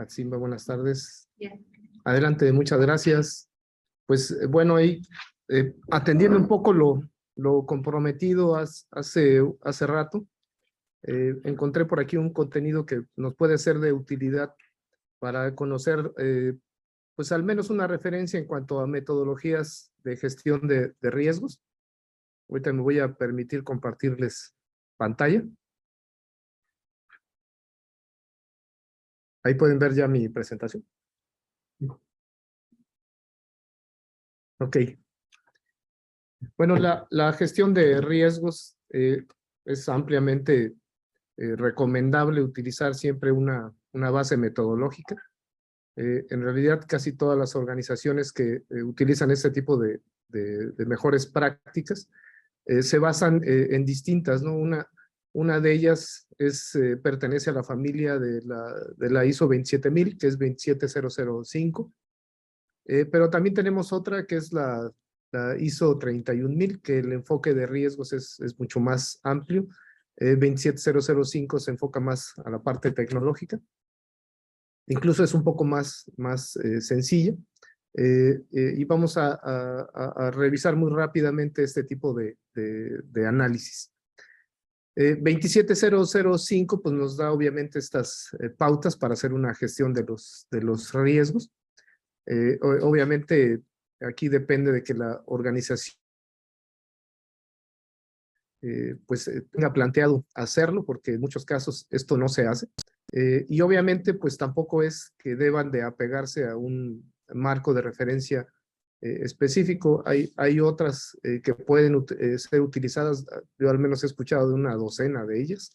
Atsimba, buenas tardes. Bien. Adelante, muchas gracias. Pues bueno, ahí atendiendo un poco lo comprometido hace rato, encontré por aquí un contenido que nos puede ser de utilidad para conocer pues al menos una referencia en cuanto a metodologías de gestión de riesgos. Ahorita me voy a permitir compartirles pantalla. Ahí pueden ver ya mi presentación. Ok. Bueno, la gestión de riesgos es ampliamente recomendable utilizar siempre una base metodológica. En realidad, casi todas las organizaciones que utilizan este tipo de mejores prácticas se basan en distintas, ¿no? Una de ellas pertenece a la familia de la ISO 27000, que es 27005, pero también tenemos otra que es la ISO 31000, que el enfoque de riesgos es mucho más amplio. 27005 se enfoca más a la parte tecnológica. Incluso es un poco más sencilla. Y vamos a revisar muy rápidamente este tipo de análisis. 27005 pues nos da obviamente estas pautas para hacer una gestión de los riesgos. Obviamente aquí depende de que la organización pues tenga planteado hacerlo, porque en muchos casos esto no se hace. Y obviamente pues tampoco es que deban de apegarse a un marco de referencia específico. Hay otras que pueden ser utilizadas. Yo al menos he escuchado de una docena de ellas.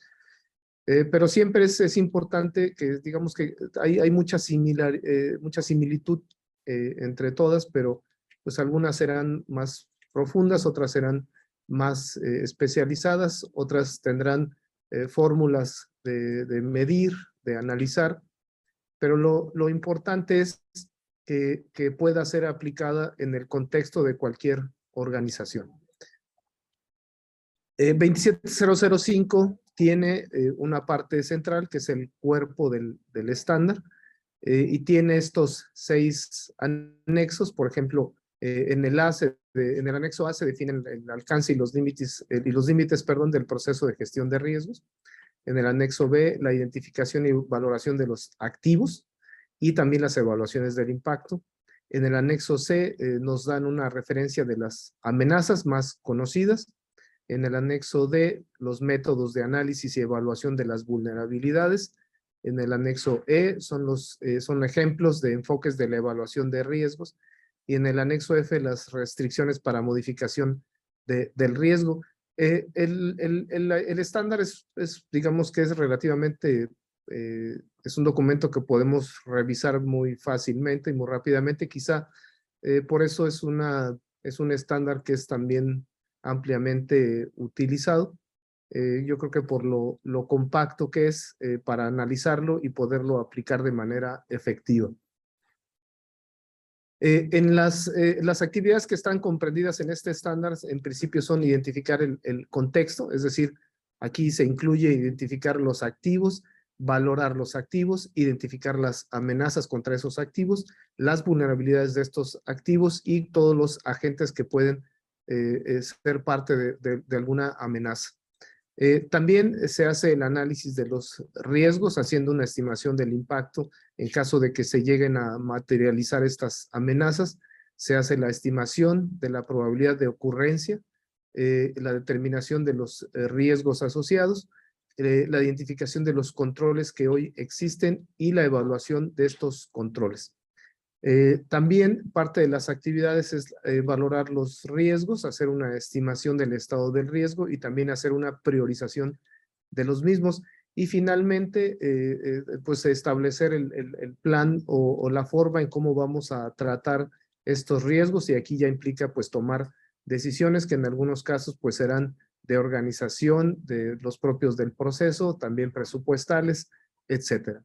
Pero siempre es importante que digamos que hay mucha similitud entre todas, pero pues algunas serán más profundas, otras serán más especializadas, otras tendrán fórmulas de medir, de analizar, pero lo importante es que pueda ser aplicada en el contexto de cualquier organización. 27005 tiene una parte central que es el cuerpo del estándar y tiene estos 6 anexos. Por ejemplo, en el anexo A se definen el alcance y los límites, del proceso de gestión de riesgos. En el anexo B, la identificación y valoración de los activos y también las evaluaciones del impacto. En el anexo C nos dan una referencia de las amenazas más conocidas. En el anexo D, los métodos de análisis y evaluación de las vulnerabilidades. En el anexo E son ejemplos de enfoques de la evaluación de riesgos. Y en el anexo F, las restricciones para modificación del riesgo. El estándar digamos que es relativamente, es un documento que podemos revisar muy fácilmente y muy rápidamente. Quizá por eso es un estándar que es también ampliamente utilizado. Yo creo que por lo compacto que es para analizarlo y poderlo aplicar de manera efectiva. En las actividades que están comprendidas en este estándar, en principio son identificar el contexto, es decir, aquí se incluye identificar los activos, valorar los activos, identificar las amenazas contra esos activos, las vulnerabilidades de estos activos y todos los agentes que pueden ser parte de alguna amenaza. También se hace el análisis de los riesgos, haciendo una estimación del impacto en caso de que se lleguen a materializar estas amenazas. Se hace la estimación de la probabilidad de ocurrencia, la determinación de los riesgos asociados, la identificación de los controles que hoy existen y la evaluación de estos controles. También parte de las actividades es valorar los riesgos, hacer una estimación del estado del riesgo y también hacer una priorización de los mismos. Y finalmente, pues establecer el plan o la forma en cómo vamos a tratar estos riesgos, y aquí ya implica pues tomar decisiones que en algunos casos pues serán de organización, de los propios del proceso, también presupuestales, etcétera.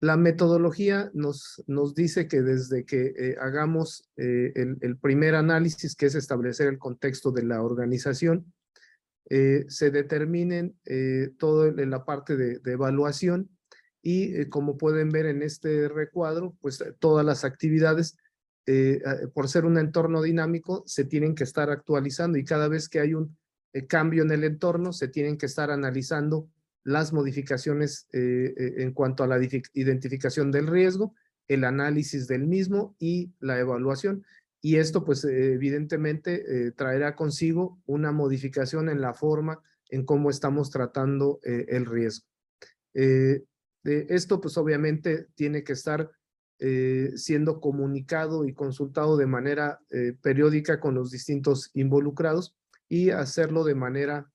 La metodología nos dice que desde que hagamos el primer análisis, que es establecer el contexto de la organización, se determinen toda la parte de evaluación y como pueden ver en este recuadro, pues todas las actividades, por ser un entorno dinámico, se tienen que estar actualizando y cada vez que hay un cambio en el entorno, se tienen que estar analizando las modificaciones en cuanto a la identificación del riesgo, el análisis del mismo y la evaluación. Y esto, pues, evidentemente traerá consigo una modificación en la forma en cómo estamos tratando el riesgo. Esto, pues, obviamente tiene que estar siendo comunicado y consultado de manera periódica con los distintos involucrados y hacerlo de manera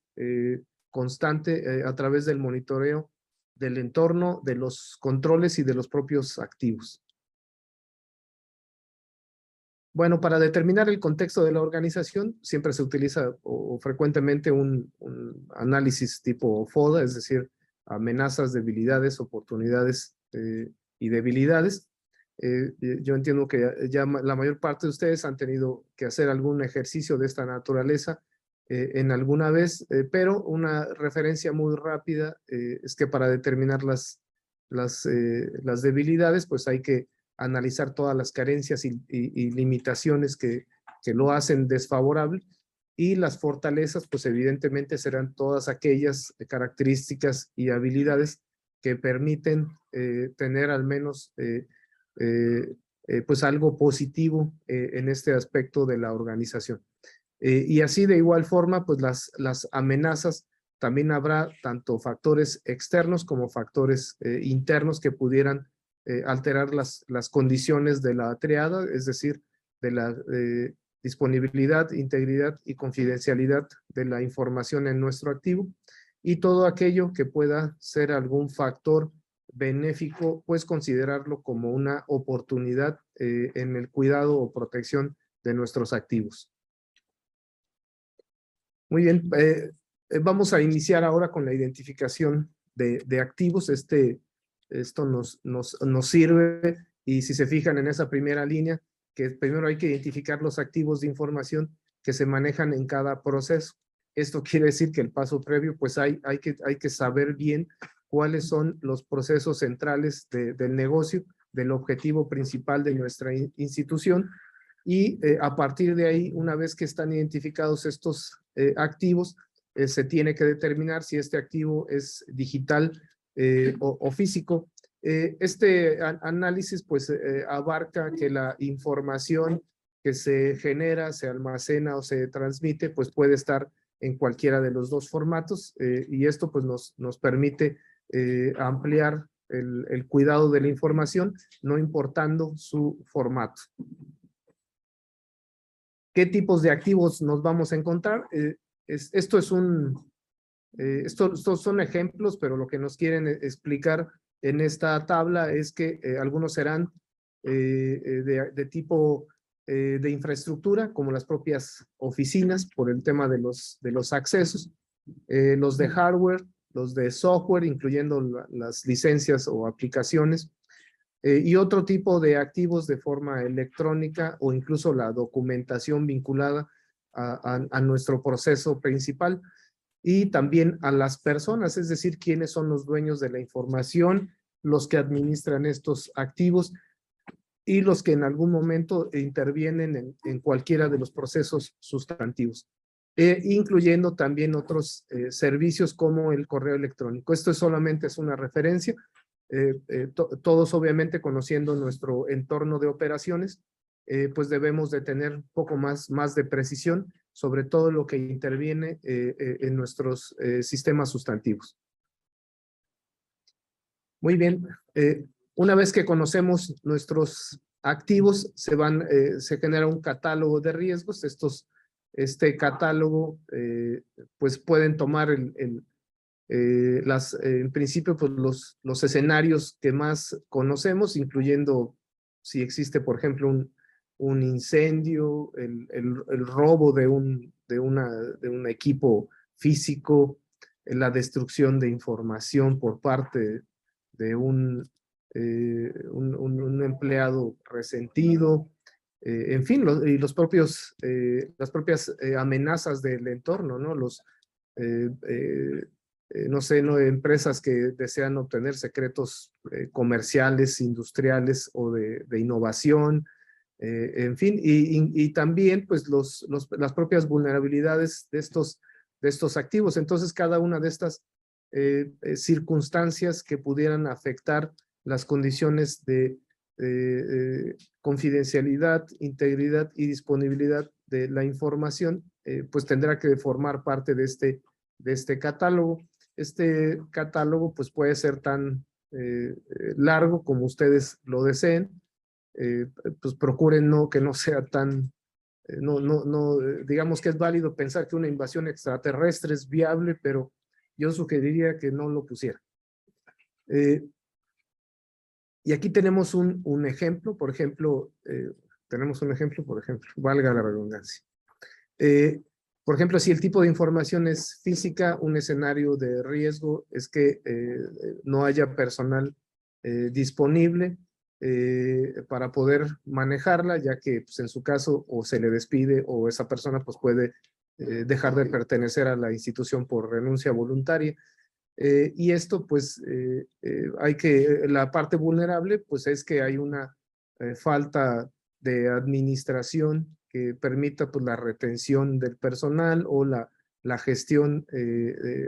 constante a través del monitoreo del entorno, de los controles y de los propios activos. Bueno, para determinar el contexto de la organización, siempre se utiliza o frecuentemente un análisis tipo FODA, es decir, amenazas, debilidades, oportunidades y debilidades. Yo entiendo que ya la mayor parte de ustedes han tenido que hacer algún ejercicio de esta naturaleza en alguna vez, pero una referencia muy rápida es que para determinar las debilidades, pues hay que analizar todas las carencias y limitaciones que lo hacen desfavorable, y las fortalezas, pues evidentemente serán todas aquellas características y habilidades que permiten tener al menos pues algo positivo en este aspecto de la organización. Y así de igual forma, pues las amenazas, también habrá tanto factores externos como factores internos que pudieran alterar las condiciones de la triada, es decir, de la disponibilidad, integridad y confidencialidad de la información en nuestro activo, y todo aquello que pueda ser algún factor benéfico, pues considerarlo como una oportunidad en el cuidado o protección de nuestros activos. Muy bien, vamos a iniciar ahora con la identificación de activos. Esto nos sirve, y si se fijan en esa primera línea, que primero hay que identificar los activos de información que se manejan en cada proceso. Esto quiere decir que el paso previo, pues hay que saber bien cuáles son los procesos centrales del negocio, del objetivo principal de nuestra institución, y a partir de ahí, una vez que están identificados estos activos, se tiene que determinar si este activo es digital o físico. Este análisis pues abarca que la información que se genera, se almacena o se transmite, pues puede estar en cualquiera de los dos formatos, y esto pues nos permite ampliar el cuidado de la información, no importando su formato. ¿Qué tipos de activos nos vamos a encontrar? Estos son ejemplos, pero lo que nos quieren explicar en esta tabla es que algunos serán de tipo de infraestructura, como las propias oficinas, por el tema de los accesos, los de hardware, los de software, incluyendo las licencias o aplicaciones, y otro tipo de activos de forma electrónica, o incluso la documentación vinculada a nuestro proceso principal, y también a las personas, es decir, quiénes son los dueños de la información, los que administran estos activos y los que en algún momento intervienen en cualquiera de los procesos sustantivos, incluyendo también otros servicios como el correo electrónico. Esto solamente es una referencia. Todos obviamente conociendo nuestro entorno de operaciones, pues debemos de tener un poco más de precisión sobre todo lo que interviene en nuestros sistemas sustantivos. Muy bien, una vez que conocemos nuestros activos, se genera un catálogo de riesgos. Este catálogo pues pueden tomar en principio pues los escenarios que más conocemos, incluyendo si existe por ejemplo un incendio, el robo de un equipo físico, la destrucción de información por parte de un empleado resentido, en fin, y las propias amenazas del entorno, ¿no? no sé, ¿no? Empresas que desean obtener secretos comerciales, industriales o de innovación, en fin, y también pues las propias vulnerabilidades de estos activos. Entonces, cada una de estas circunstancias que pudieran afectar las condiciones de confidencialidad, integridad y disponibilidad de la información, pues tendrá que formar parte de este catálogo. Este catálogo pues puede ser tan largo como ustedes lo deseen. Pues procuren que no sea tan, digamos que es válido pensar que una invasión extraterrestre es viable, pero yo sugeriría que no lo pusiera. Y aquí tenemos un ejemplo, por ejemplo, valga la redundancia. Por ejemplo, si el tipo de información es física, un escenario de riesgo es que no haya personal disponible para poder manejarla, ya que pues, en su caso o se le despide o esa persona pues, puede dejar de pertenecer a la institución por renuncia voluntaria. Y esto pues la parte vulnerable pues es que hay una falta de administración que permita pues la retención del personal o la gestión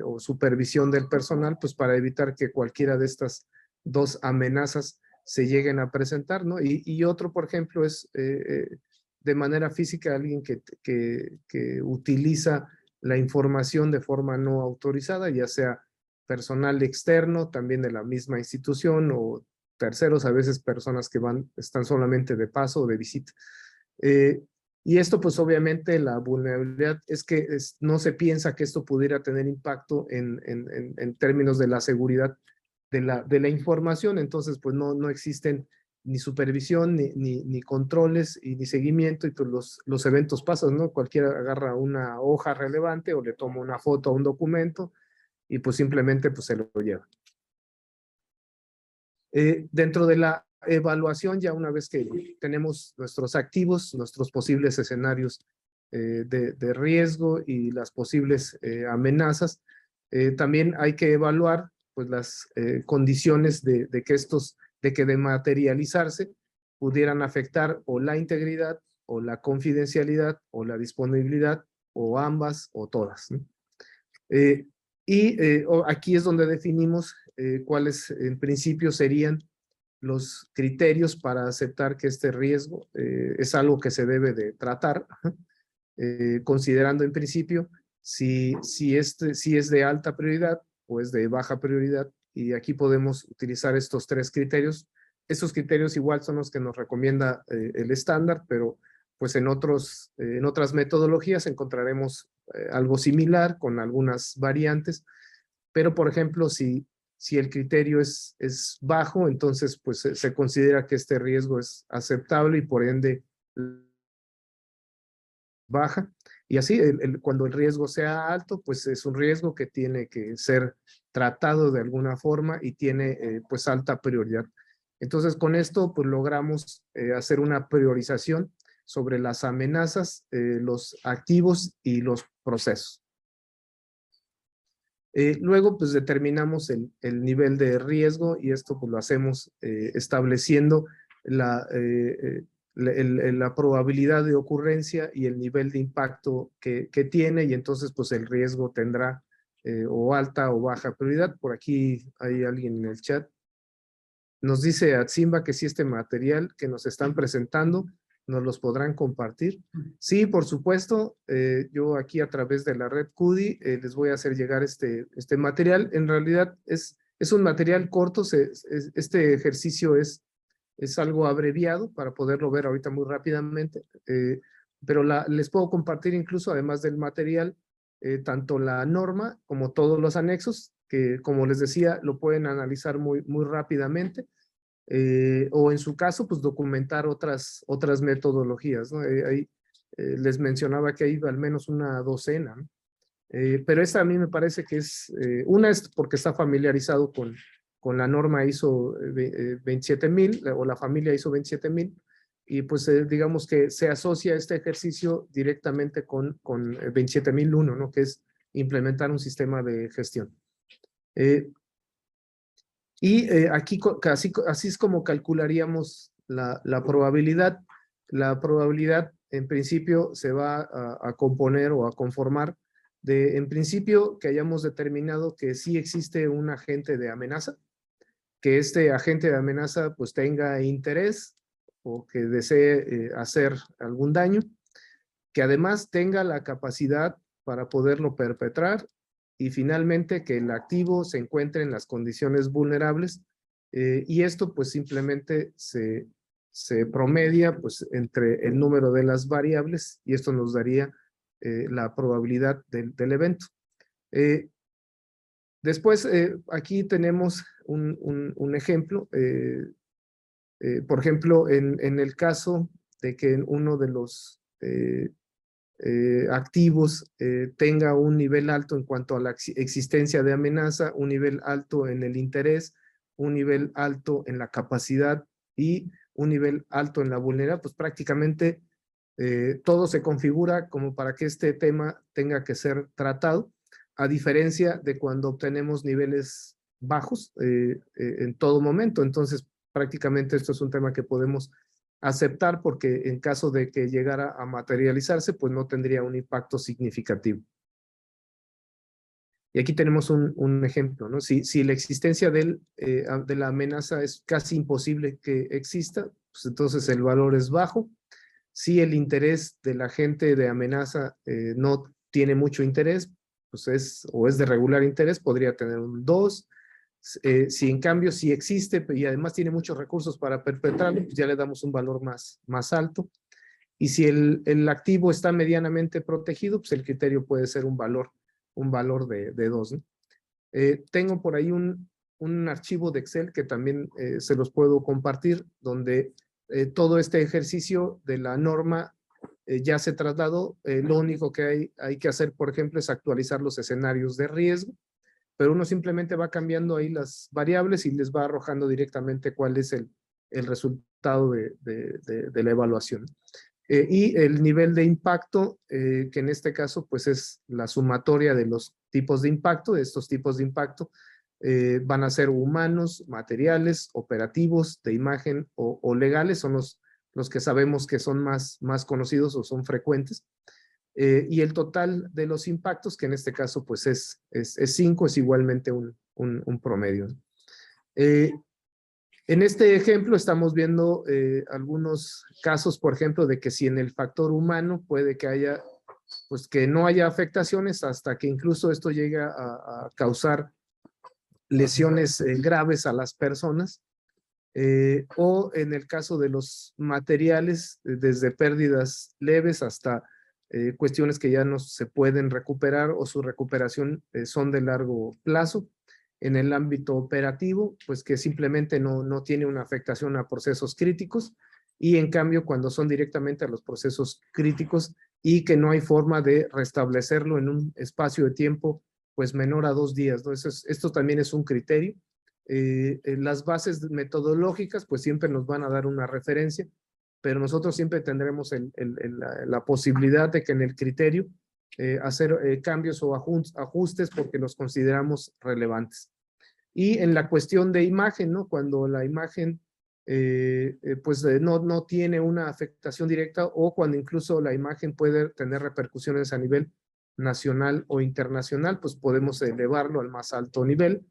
o supervisión del personal pues para evitar que cualquiera de estas dos amenazas se lleguen a presentar, ¿no? Y otro, por ejemplo, es de manera física alguien que utiliza la información de forma no autorizada, ya sea personal externo, también de la misma institución o terceros, a veces personas que están solamente de paso o de visita. Y esto pues obviamente la vulnerabilidad es que no se piensa que esto pudiera tener impacto en términos de la seguridad de la información, entonces pues no existen ni supervisión, ni controles y ni seguimiento, y pues los eventos pasan, ¿no? Cualquiera agarra una hoja relevante o le toma una foto a un documento y pues simplemente pues se lo lleva. Dentro de la evaluación, ya una vez que tenemos nuestros activos, nuestros posibles escenarios de riesgo y las posibles amenazas, también hay que evaluar pues las condiciones de que de materializarse pudieran afectar o la integridad o la confidencialidad o la disponibilidad o ambas o todas, ¿no? Aquí es donde definimos cuáles en principio serían los criterios para aceptar que este riesgo es algo que se debe de tratar, considerando en principio si es de alta prioridad o es de baja prioridad, y aquí podemos utilizar estos tres criterios. Estos criterios igual son los que nos recomienda el estándar, pero pues en otras metodologías encontraremos algo similar con algunas variantes, pero por ejemplo, si el criterio es bajo, entonces pues se considera que este riesgo es aceptable y por ende baja. Y así, cuando el riesgo sea alto, pues es un riesgo que tiene que ser tratado de alguna forma y tiene pues alta prioridad. Entonces con esto pues logramos hacer una priorización sobre las amenazas, los activos y los procesos. Luego, pues determinamos el nivel de riesgo y esto pues lo hacemos estableciendo la probabilidad de ocurrencia y el nivel de impacto que tiene, y entonces pues el riesgo tendrá o alta o baja prioridad. Por aquí hay alguien en el chat. Nos dice Atsimba que si este material que nos están presentando nos los podrán compartir. Sí, por supuesto, yo aquí a través de la red CUDI les voy a hacer llegar este material. En realidad es un material corto, este ejercicio es algo abreviado para poderlo ver ahorita muy rápidamente, pero les puedo compartir incluso, además del material, tanto la norma como todos los anexos, que como les decía, lo pueden analizar muy rápidamente. O en su caso, pues documentar otras metodologías, ¿no? Les mencionaba que hay al menos una docena, ¿no? Pero esta a mí me parece que una es porque está familiarizado con la norma ISO 27000 o la familia ISO 27000, y pues digamos que se asocia este ejercicio directamente con 27001, ¿no? Que es implementar un sistema de gestión. Aquí así es como calcularíamos la probabilidad. La probabilidad en principio se va a componer o a conformar de, en principio, que hayamos determinado que sí existe un agente de amenaza, que este agente de amenaza pues tenga interés o que desee hacer algún daño, que además tenga la capacidad para poderlo perpetrar y finalmente que el activo se encuentre en las condiciones vulnerables y esto pues simplemente se promedia pues entre el número de las variables y esto nos daría la probabilidad del evento. Después aquí tenemos un ejemplo, por ejemplo en el caso de que uno de los activos tenga un nivel alto en cuanto a la existencia de amenaza, un nivel alto en el interés, un nivel alto en la capacidad y un nivel alto en la vulnerabilidad, pues prácticamente todo se configura como para que este tema tenga que ser tratado, a diferencia de cuando obtenemos niveles bajos en todo momento. Entonces, prácticamente esto es un tema que podemos aceptar porque en caso de que llegara a materializarse, pues no tendría un impacto significativo. Y aquí tenemos un ejemplo, ¿no? Si la existencia de la amenaza es casi imposible que exista, pues entonces el valor es bajo. Si el interés del agente de amenaza no tiene mucho interés, pues es de regular interés, podría tener un 2. Si en cambio sí existe y además tiene muchos recursos para perpetrarlo, pues ya le damos un valor más alto. Y si el activo está medianamente protegido, pues el criterio puede ser un valor de 2, ¿no? Tengo por ahí un archivo de Excel que también se los puedo compartir, donde todo este ejercicio de la norma ya se trasladó. Lo único que hay que hacer, por ejemplo, es actualizar los escenarios de riesgo, pero uno simplemente va cambiando ahí las variables y les va arrojando directamente cuál es el resultado de la evaluación. Y el nivel de impacto, que en este caso pues es la sumatoria de los tipos de impacto. De estos tipos de impacto van a ser humanos, materiales, operativos, de imagen o legales, son los que sabemos que son más conocidos o son frecuentes. Y el total de los impactos, que en este caso pues es 5, es igualmente un promedio. En este ejemplo estamos viendo algunos casos, por ejemplo, de que si en el factor humano puede que haya, pues que no haya afectaciones hasta que incluso esto llegue a causar lesiones graves a las personas, o en el caso de los materiales, desde pérdidas leves hasta cuestiones que ya no se pueden recuperar o su recuperación son de largo plazo. En el ámbito operativo, pues que simplemente no tiene una afectación a procesos críticos, y en cambio cuando son directamente a los procesos críticos y que no hay forma de restablecerlo en un espacio de tiempo pues menor a 2 días, ¿no? Esto también es un criterio. Las bases metodológicas pues siempre nos van a dar una referencia, pero nosotros siempre tendremos la posibilidad de que en el criterio hacer cambios o ajustes porque los consideramos relevantes. Y en la cuestión de imagen, ¿no? Cuando la imagen pues no tiene una afectación directa, o cuando incluso la imagen puede tener repercusiones a nivel nacional o internacional, pues podemos elevarlo al más alto nivel.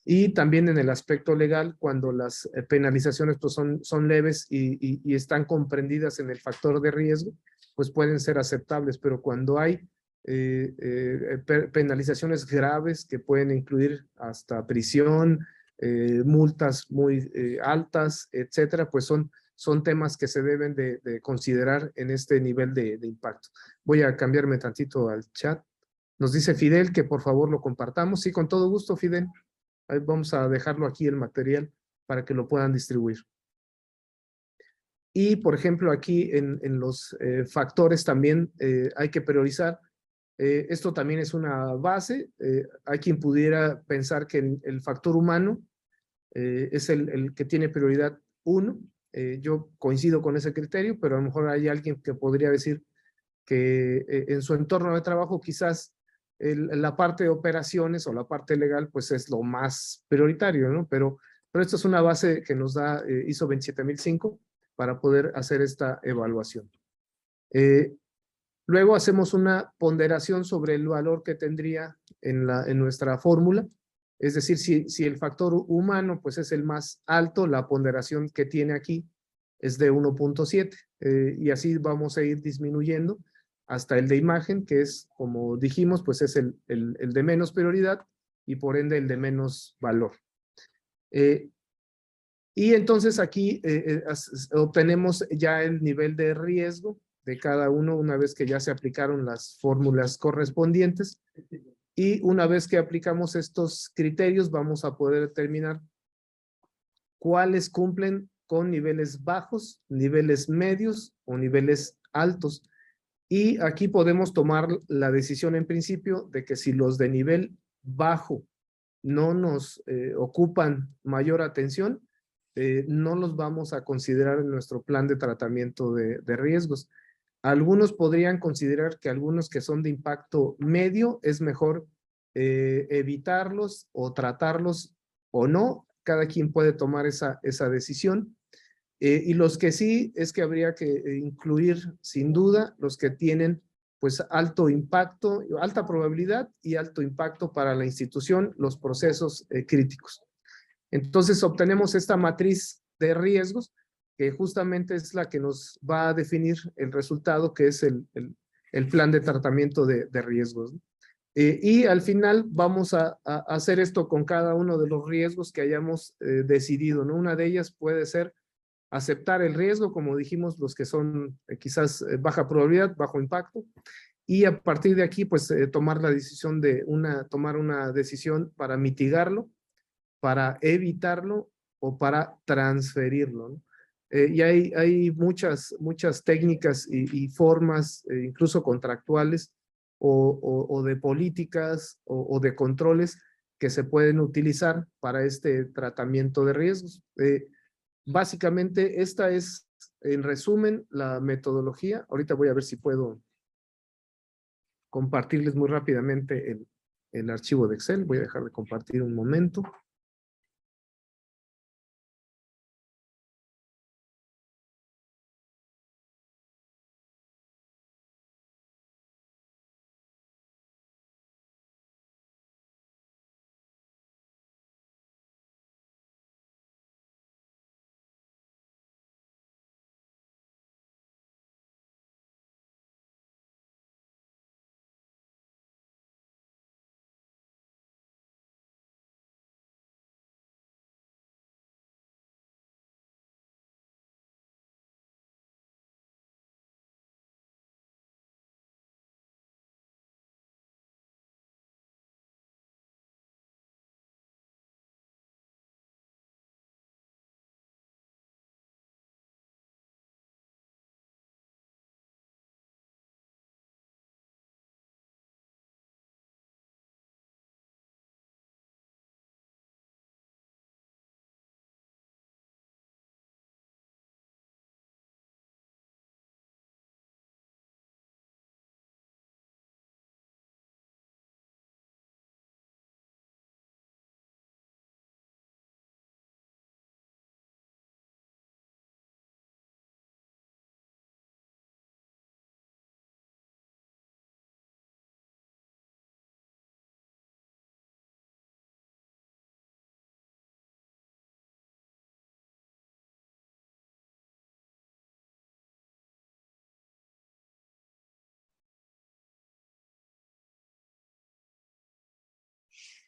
Y también en el aspecto legal, cuando las penalizaciones pues son leves y están comprendidas en el factor de riesgo, pues pueden ser aceptables, pero cuando hay penalizaciones graves que pueden incluir hasta prisión, multas muy altas, etcétera, pues son temas que se deben de considerar en este nivel de impacto. Voy a cambiarme tantito al chat. Nos dice Fidel que por favor lo compartamos. Sí, con todo gusto, Fidel. Ahí vamos a dejarlo aquí el material para que lo puedan distribuir. Y por ejemplo aquí en los factores también hay que priorizar. Esto también es una base. Hay quien pudiera pensar que el factor humano es el que tiene prioridad 1. Yo coincido con ese criterio, pero a lo mejor hay alguien que podría decir que en su entorno de trabajo quizás la parte de operaciones o la parte legal, pues es lo más prioritario, ¿no? Pero esto es una base que nos da ISO 27005 para poder hacer esta evaluación. Luego hacemos una ponderación sobre el valor que tendría en nuestra fórmula. Es decir, si el factor humano pues es el más alto, la ponderación que tiene aquí es de 1.7. Y así vamos a ir disminuyendo hasta el de imagen, que es, como dijimos, pues es el de menos prioridad y por ende el de menos valor. Y entonces aquí obtenemos ya el nivel de riesgo de cada uno una vez que ya se aplicaron las fórmulas correspondientes. Y una vez que aplicamos estos criterios, vamos a poder determinar cuáles cumplen con niveles bajos, niveles medios o niveles altos. Y aquí podemos tomar la decisión en principio de que si los de nivel bajo no nos ocupan mayor atención, no los vamos a considerar en nuestro plan de tratamiento de riesgos. Algunos podrían considerar que algunos que son de impacto medio es mejor evitarlos o tratarlos o no. Cada quien puede tomar esa decisión. Y los que sí es que habría que incluir sin duda los que tienen pues alto impacto, alta probabilidad y alto impacto para la institución, los procesos críticos. Entonces obtenemos esta matriz de riesgos que justamente es la que nos va a definir el resultado, que es el plan de tratamiento de riesgos. Y al final vamos a hacer esto con cada uno de los riesgos que hayamos decidido, ¿no? Una de ellas puede ser aceptar el riesgo, como dijimos, los que son quizás baja probabilidad, bajo impacto, y a partir de aquí, pues tomar la decisión tomar una decisión para mitigarlo, para evitarlo o para transferirlo, ¿no? Y hay muchas técnicas y formas, incluso contractuales o de políticas o de controles que se pueden utilizar para este tratamiento de riesgos. Básicamente, esta es, en resumen, la metodología. Ahorita voy a ver si puedo compartirles muy rápidamente el archivo de Excel. Voy a dejar de compartir un momento.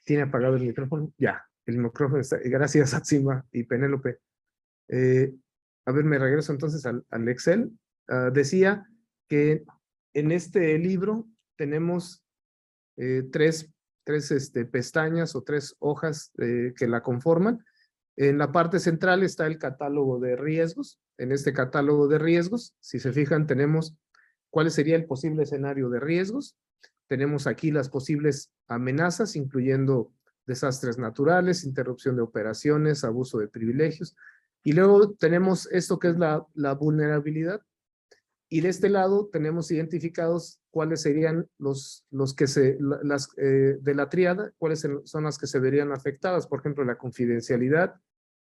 ¿Tiene apagado el micrófono? Ya, el micrófono está. Gracias, Atsima y Penélope. A ver, me regreso entonces al Excel. Decía que en este libro tenemos tres pestañas o tres hojas que la conforman. En la parte central está el catálogo de riesgos. En este catálogo de riesgos, si se fijan, tenemos cuál sería el posible escenario de riesgos. Tenemos aquí las posibles amenazas, incluyendo desastres naturales, interrupción de operaciones, abuso de privilegios. Y luego tenemos esto que es la vulnerabilidad. Y de este lado tenemos identificados cuáles serían los que de la tríada, cuáles son las que se verían afectadas, por ejemplo, la confidencialidad,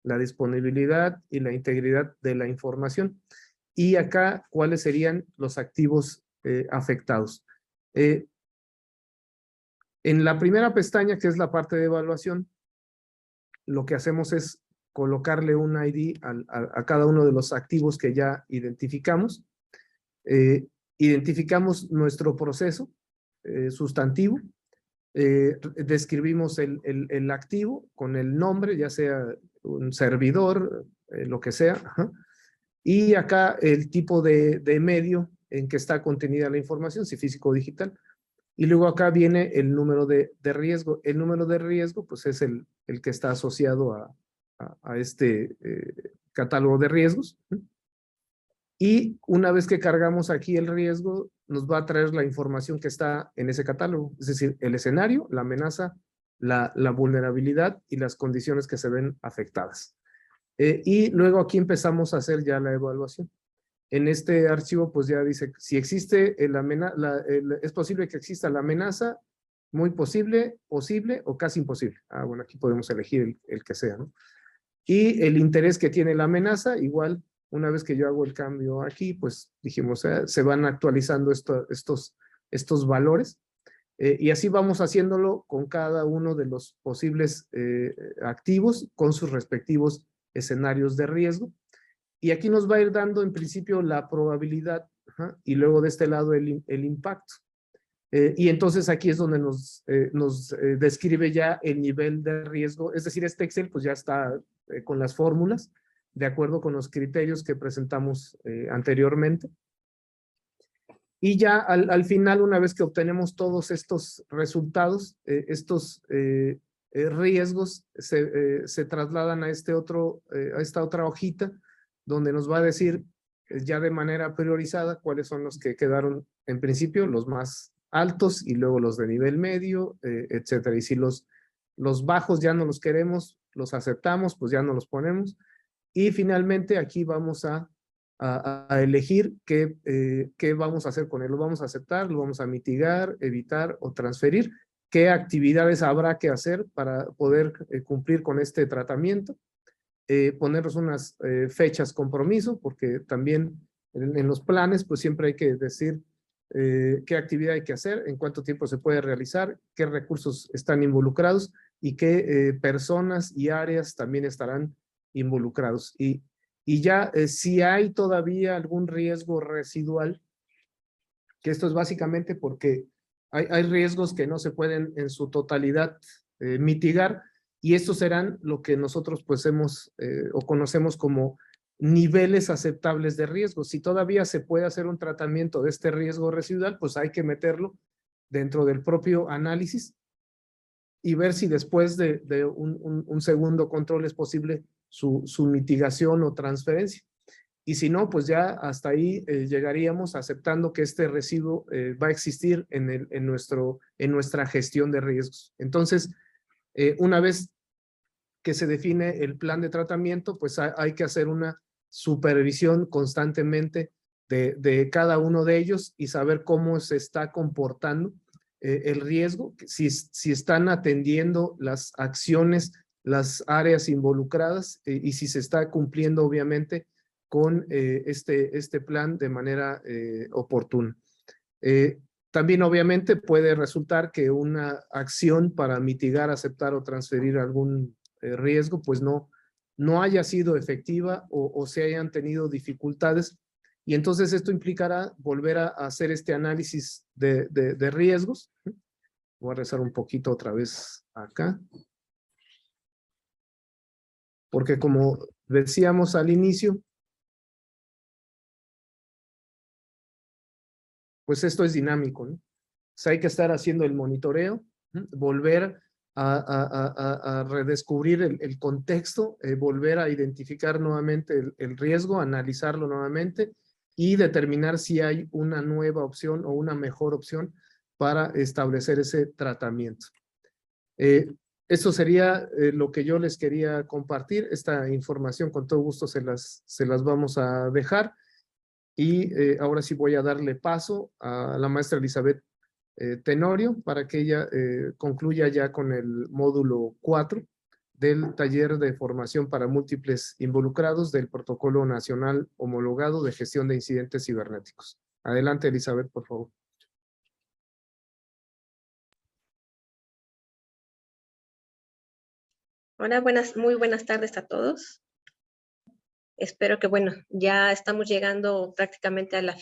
la disponibilidad y la integridad de la información. Y acá, cuáles serían los activos afectados. En la primera pestaña, que es la parte de evaluación, lo que hacemos es colocarle un ID a cada uno de los activos que ya identificamos. Identificamos nuestro proceso sustantivo, describimos el activo con el nombre, ya sea un servidor, lo que sea, ajá. Y acá el tipo de medio en que está contenida la información, si físico o digital. Y luego acá viene el número de riesgo. El número de riesgo pues es el que está asociado a este catálogo de riesgos. Y una vez que cargamos aquí el riesgo, nos va a traer la información que está en ese catálogo, es decir, el escenario, la amenaza, la vulnerabilidad y las condiciones que se ven afectadas. Y luego aquí empezamos a hacer ya la evaluación. En este archivo pues ya dice, si existe es posible que exista la amenaza, muy posible, posible o casi imposible. Bueno, aquí podemos elegir el que sea, ¿no? Y el interés que tiene la amenaza, igual, una vez que yo hago el cambio aquí, pues dijimos, se van actualizando estos valores. Y así vamos haciéndolo con cada uno de los posibles activos con sus respectivos escenarios de riesgo. Y aquí nos va a ir dando en principio la probabilidad, ajá, y luego de este lado el impacto. Y entonces aquí es donde nos describe ya el nivel de riesgo, es decir, este Excel pues ya está con las fórmulas, de acuerdo con los criterios que presentamos anteriormente. Y ya al final, una vez que obtenemos todos estos resultados, estos riesgos se trasladan a esta otra hojita, donde nos va a decir ya de manera priorizada cuáles son los que quedaron en principio, los más altos y luego los de nivel medio, etcétera. Y si los bajos ya no los queremos, los aceptamos, pues ya no los ponemos. Y finalmente aquí vamos a elegir qué vamos a hacer con él. ¿Lo vamos a aceptar? ¿Lo vamos a mitigar, evitar o transferir? ¿Qué actividades habrá que hacer para poder cumplir con este tratamiento? Ponernos unas fechas compromiso, porque también en los planes pues siempre hay que decir qué actividad hay que hacer, en cuánto tiempo se puede realizar, qué recursos están involucrados y qué personas y áreas también estarán involucrados. Y ya si hay todavía algún riesgo residual, que esto es básicamente porque hay riesgos que no se pueden en su totalidad mitigar, y estos serán lo que nosotros pues o conocemos como niveles aceptables de riesgo. Si todavía se puede hacer un tratamiento de este riesgo residual, pues hay que meterlo dentro del propio análisis y ver si después de un segundo control es posible su mitigación o transferencia. Y si no, pues ya hasta ahí llegaríamos aceptando que este residuo va a existir en nuestra gestión de riesgos. Entonces, una vez que se define el plan de tratamiento, pues hay que hacer una supervisión constantemente de cada uno de ellos y saber cómo se está comportando el riesgo, si están atendiendo las acciones, las áreas involucradas y si se está cumpliendo obviamente con este plan de manera oportuna. También obviamente puede resultar que una acción para mitigar, aceptar o transferir algún riesgo pues no haya sido efectiva o se hayan tenido dificultades, y entonces esto implicará volver a hacer este análisis de riesgos. Voy a regresar un poquito otra vez acá, porque como decíamos al inicio, pues esto es dinámico, ¿no? O sea, hay que estar haciendo el monitoreo, volver a redescubrir el contexto, volver a identificar nuevamente el riesgo, analizarlo nuevamente y determinar si hay una nueva opción o una mejor opción para establecer ese tratamiento. Esto sería lo que yo les quería compartir. Esta información con todo gusto se las vamos a dejar. Y ahora sí voy a darle paso a la maestra Elizabeth Tenorio para que ella concluya ya con el módulo 4 del taller de formación para múltiples involucrados del Protocolo Nacional Homologado de Gestión de Incidentes Cibernéticos. Adelante, Elizabeth, por favor. Hola, muy buenas tardes a todos. Espero que, bueno, ya estamos llegando prácticamente al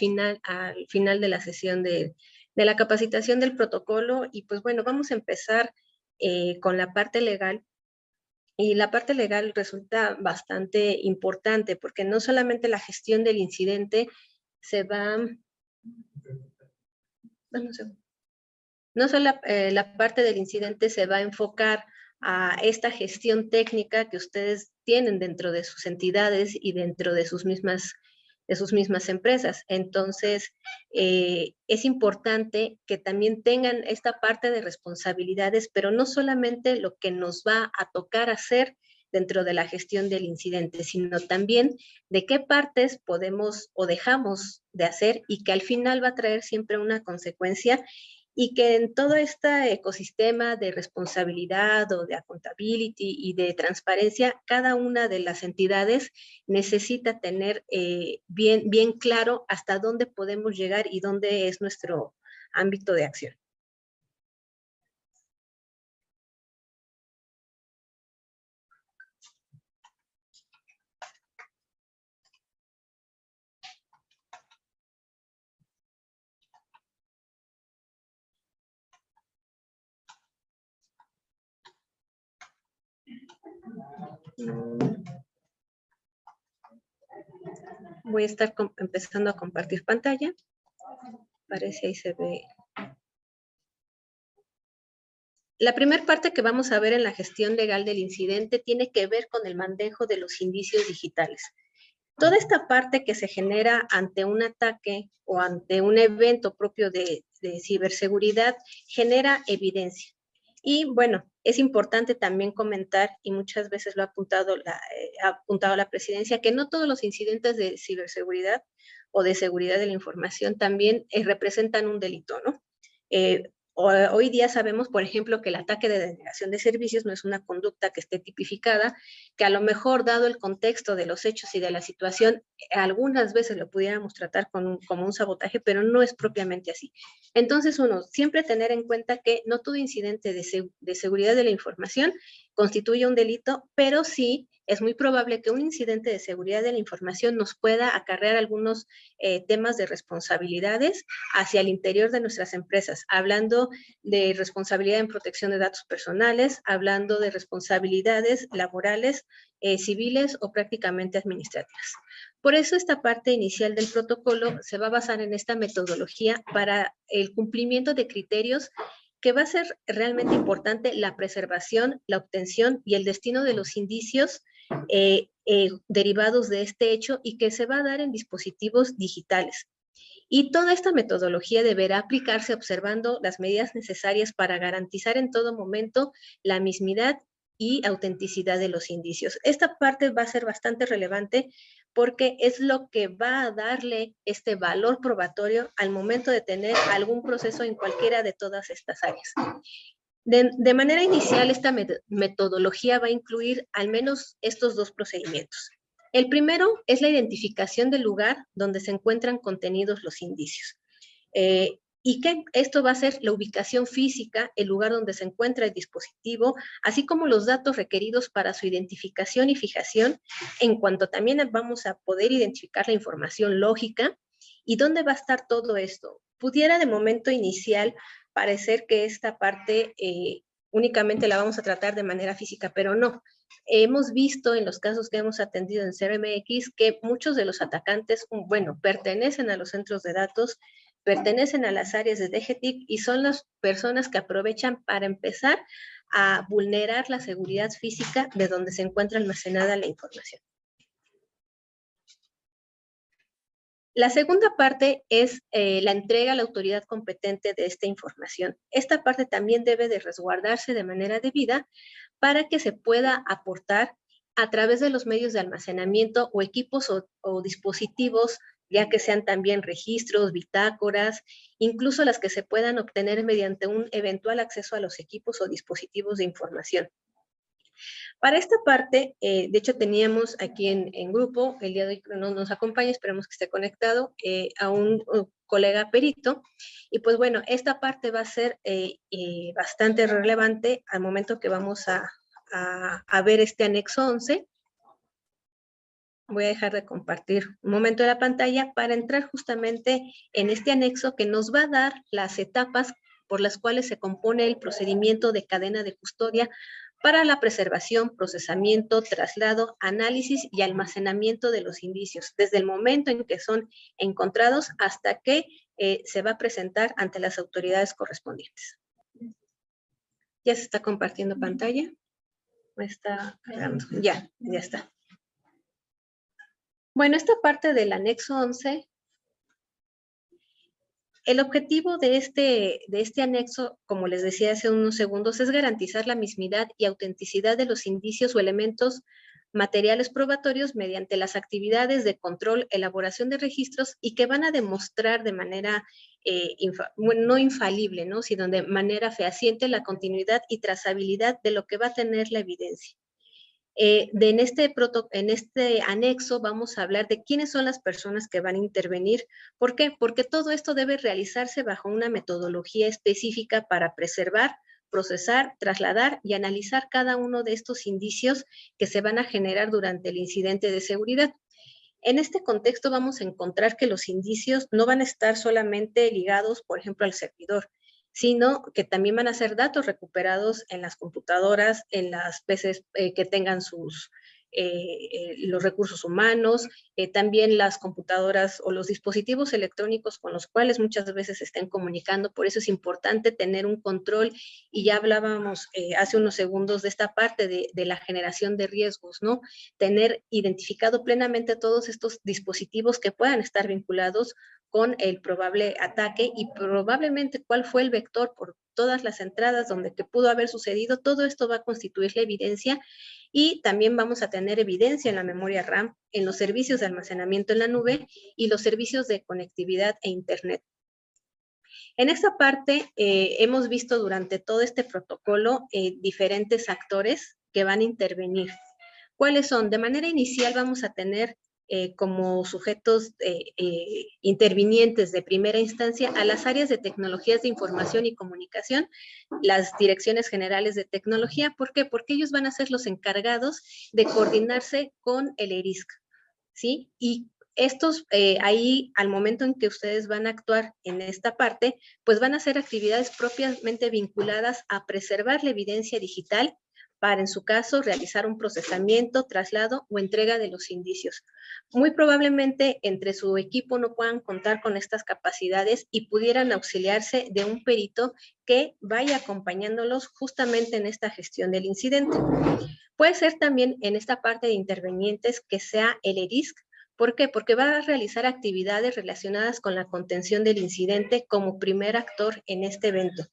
final de la sesión de la capacitación del protocolo y pues bueno, vamos a empezar con la parte legal. Y la parte legal resulta bastante importante porque no solamente la gestión del incidente se va... No solo la parte del incidente se va a enfocar a esta gestión técnica que ustedes tienen dentro de sus entidades y dentro de sus mismas empresas. Entonces, es importante que también tengan esta parte de responsabilidades, pero no solamente lo que nos va a tocar hacer dentro de la gestión del incidente, sino también de qué partes podemos o dejamos de hacer y que al final va a traer siempre una consecuencia y que en todo este ecosistema de responsabilidad o de accountability y de transparencia, cada una de las entidades necesita tener bien claro hasta dónde podemos llegar y dónde es nuestro ámbito de acción. Voy a estar empezando a compartir pantalla. Parece ahí se ve. La primera parte que vamos a ver en la gestión legal del incidente tiene que ver con el manejo de los indicios digitales. Toda esta parte que se genera ante un ataque o ante un evento propio de ciberseguridad genera evidencia. Y bueno, es importante también comentar, y muchas veces lo ha apuntado la presidencia, que no todos los incidentes de ciberseguridad o de seguridad de la información también representan un delito, ¿no? Hoy día sabemos, por ejemplo, que el ataque de denegación de servicios no es una conducta que esté tipificada, que a lo mejor, dado el contexto de los hechos y de la situación, algunas veces lo pudiéramos tratar como un sabotaje, pero no es propiamente así. Entonces, uno, siempre tener en cuenta que no todo incidente de seguridad de la información constituye un delito, pero sí es muy probable que un incidente de seguridad de la información nos pueda acarrear algunos temas de responsabilidades hacia el interior de nuestras empresas, hablando de responsabilidad en protección de datos personales, hablando de responsabilidades laborales, civiles o prácticamente administrativas. Por eso esta parte inicial del protocolo se va a basar en esta metodología para el cumplimiento de criterios que va a ser realmente importante la preservación, la obtención y el destino de los indicios derivados de este hecho y que se va a dar en dispositivos digitales. Y toda esta metodología deberá aplicarse observando las medidas necesarias para garantizar en todo momento la mismidad y autenticidad de los indicios. Esta parte va a ser bastante relevante porque es lo que va a darle este valor probatorio al momento de tener algún proceso en cualquiera de todas estas áreas. De manera inicial, esta metodología va a incluir al menos estos dos procedimientos. El primero es la identificación del lugar donde se encuentran contenidos los indicios. Y que esto va a ser la ubicación física, el lugar donde se encuentra el dispositivo, así como los datos requeridos para su identificación y fijación, en cuanto también vamos a poder identificar la información lógica y dónde va a estar todo esto. Pudiera de momento inicial parecer que esta parte únicamente la vamos a tratar de manera física, pero no. Hemos visto en los casos que hemos atendido en CERMX que muchos de los atacantes, bueno, pertenecen a los centros de datos, pertenecen a las áreas de DGTIC y son las personas que aprovechan para empezar a vulnerar la seguridad física de donde se encuentra almacenada la información. La segunda parte es la entrega a la autoridad competente de esta información. Esta parte también debe de resguardarse de manera debida para que se pueda aportar a través de los medios de almacenamiento o equipos o dispositivos ya que sean también registros, bitácoras, incluso las que se puedan obtener mediante un eventual acceso a los equipos o dispositivos de información. Para esta parte, de hecho teníamos aquí en grupo, el día de hoy no nos acompaña, esperemos que esté conectado, a un colega perito, y pues bueno, esta parte va a ser bastante relevante al momento que vamos a ver este anexo 11. Voy a dejar de compartir un momento de la pantalla para entrar justamente en este anexo que nos va a dar las etapas por las cuales se compone el procedimiento de cadena de custodia para la preservación, procesamiento, traslado, análisis y almacenamiento de los indicios, desde el momento en que son encontrados hasta que se va a presentar ante las autoridades correspondientes. ¿Ya se está compartiendo pantalla? ¿Me está cargando? Ya está. Bueno, esta parte del anexo 11, el objetivo de este anexo, como les decía hace unos segundos, es garantizar la mismidad y autenticidad de los indicios o elementos materiales probatorios mediante las actividades de control, elaboración de registros y que van a demostrar de manera no infalible, ¿no?, sino de manera fehaciente la continuidad y trazabilidad de lo que va a tener la evidencia. En este anexo vamos a hablar de quiénes son las personas que van a intervenir. ¿Por qué? Porque todo esto debe realizarse bajo una metodología específica para preservar, procesar, trasladar y analizar cada uno de estos indicios que se van a generar durante el incidente de seguridad. En este contexto vamos a encontrar que los indicios no van a estar solamente ligados, por ejemplo, al servidor, sino que también van a ser datos recuperados en las computadoras, en las PCs que tengan los recursos humanos, también las computadoras o los dispositivos electrónicos con los cuales muchas veces se estén comunicando. Por eso es importante tener un control, y ya hablábamos hace unos segundos de esta parte de la generación de riesgos, ¿no? Tener identificado plenamente todos estos dispositivos que puedan estar vinculados con el probable ataque y probablemente cuál fue el vector por todas las entradas donde que pudo haber sucedido. Todo esto va a constituir la evidencia, y también vamos a tener evidencia en la memoria RAM, en los servicios de almacenamiento en la nube y los servicios de conectividad e internet. En esta parte hemos visto durante todo este protocolo diferentes actores que van a intervenir. ¿Cuáles son? De manera inicial vamos a tener como sujetos intervinientes de primera instancia a las áreas de tecnologías de información y comunicación, las direcciones generales de tecnología. ¿Por qué? Porque ellos van a ser los encargados de coordinarse con el ERISC, ¿sí? Y estos, ahí, al momento en que ustedes van a actuar en esta parte, pues van a hacer actividades propiamente vinculadas a preservar la evidencia digital para, en su caso, realizar un procesamiento, traslado o entrega de los indicios. Muy probablemente entre su equipo no puedan contar con estas capacidades y pudieran auxiliarse de un perito que vaya acompañándolos justamente en esta gestión del incidente. Puede ser también en esta parte de intervenientes que sea el ERISC. ¿Por qué? Porque va a realizar actividades relacionadas con la contención del incidente como primer actor en este evento.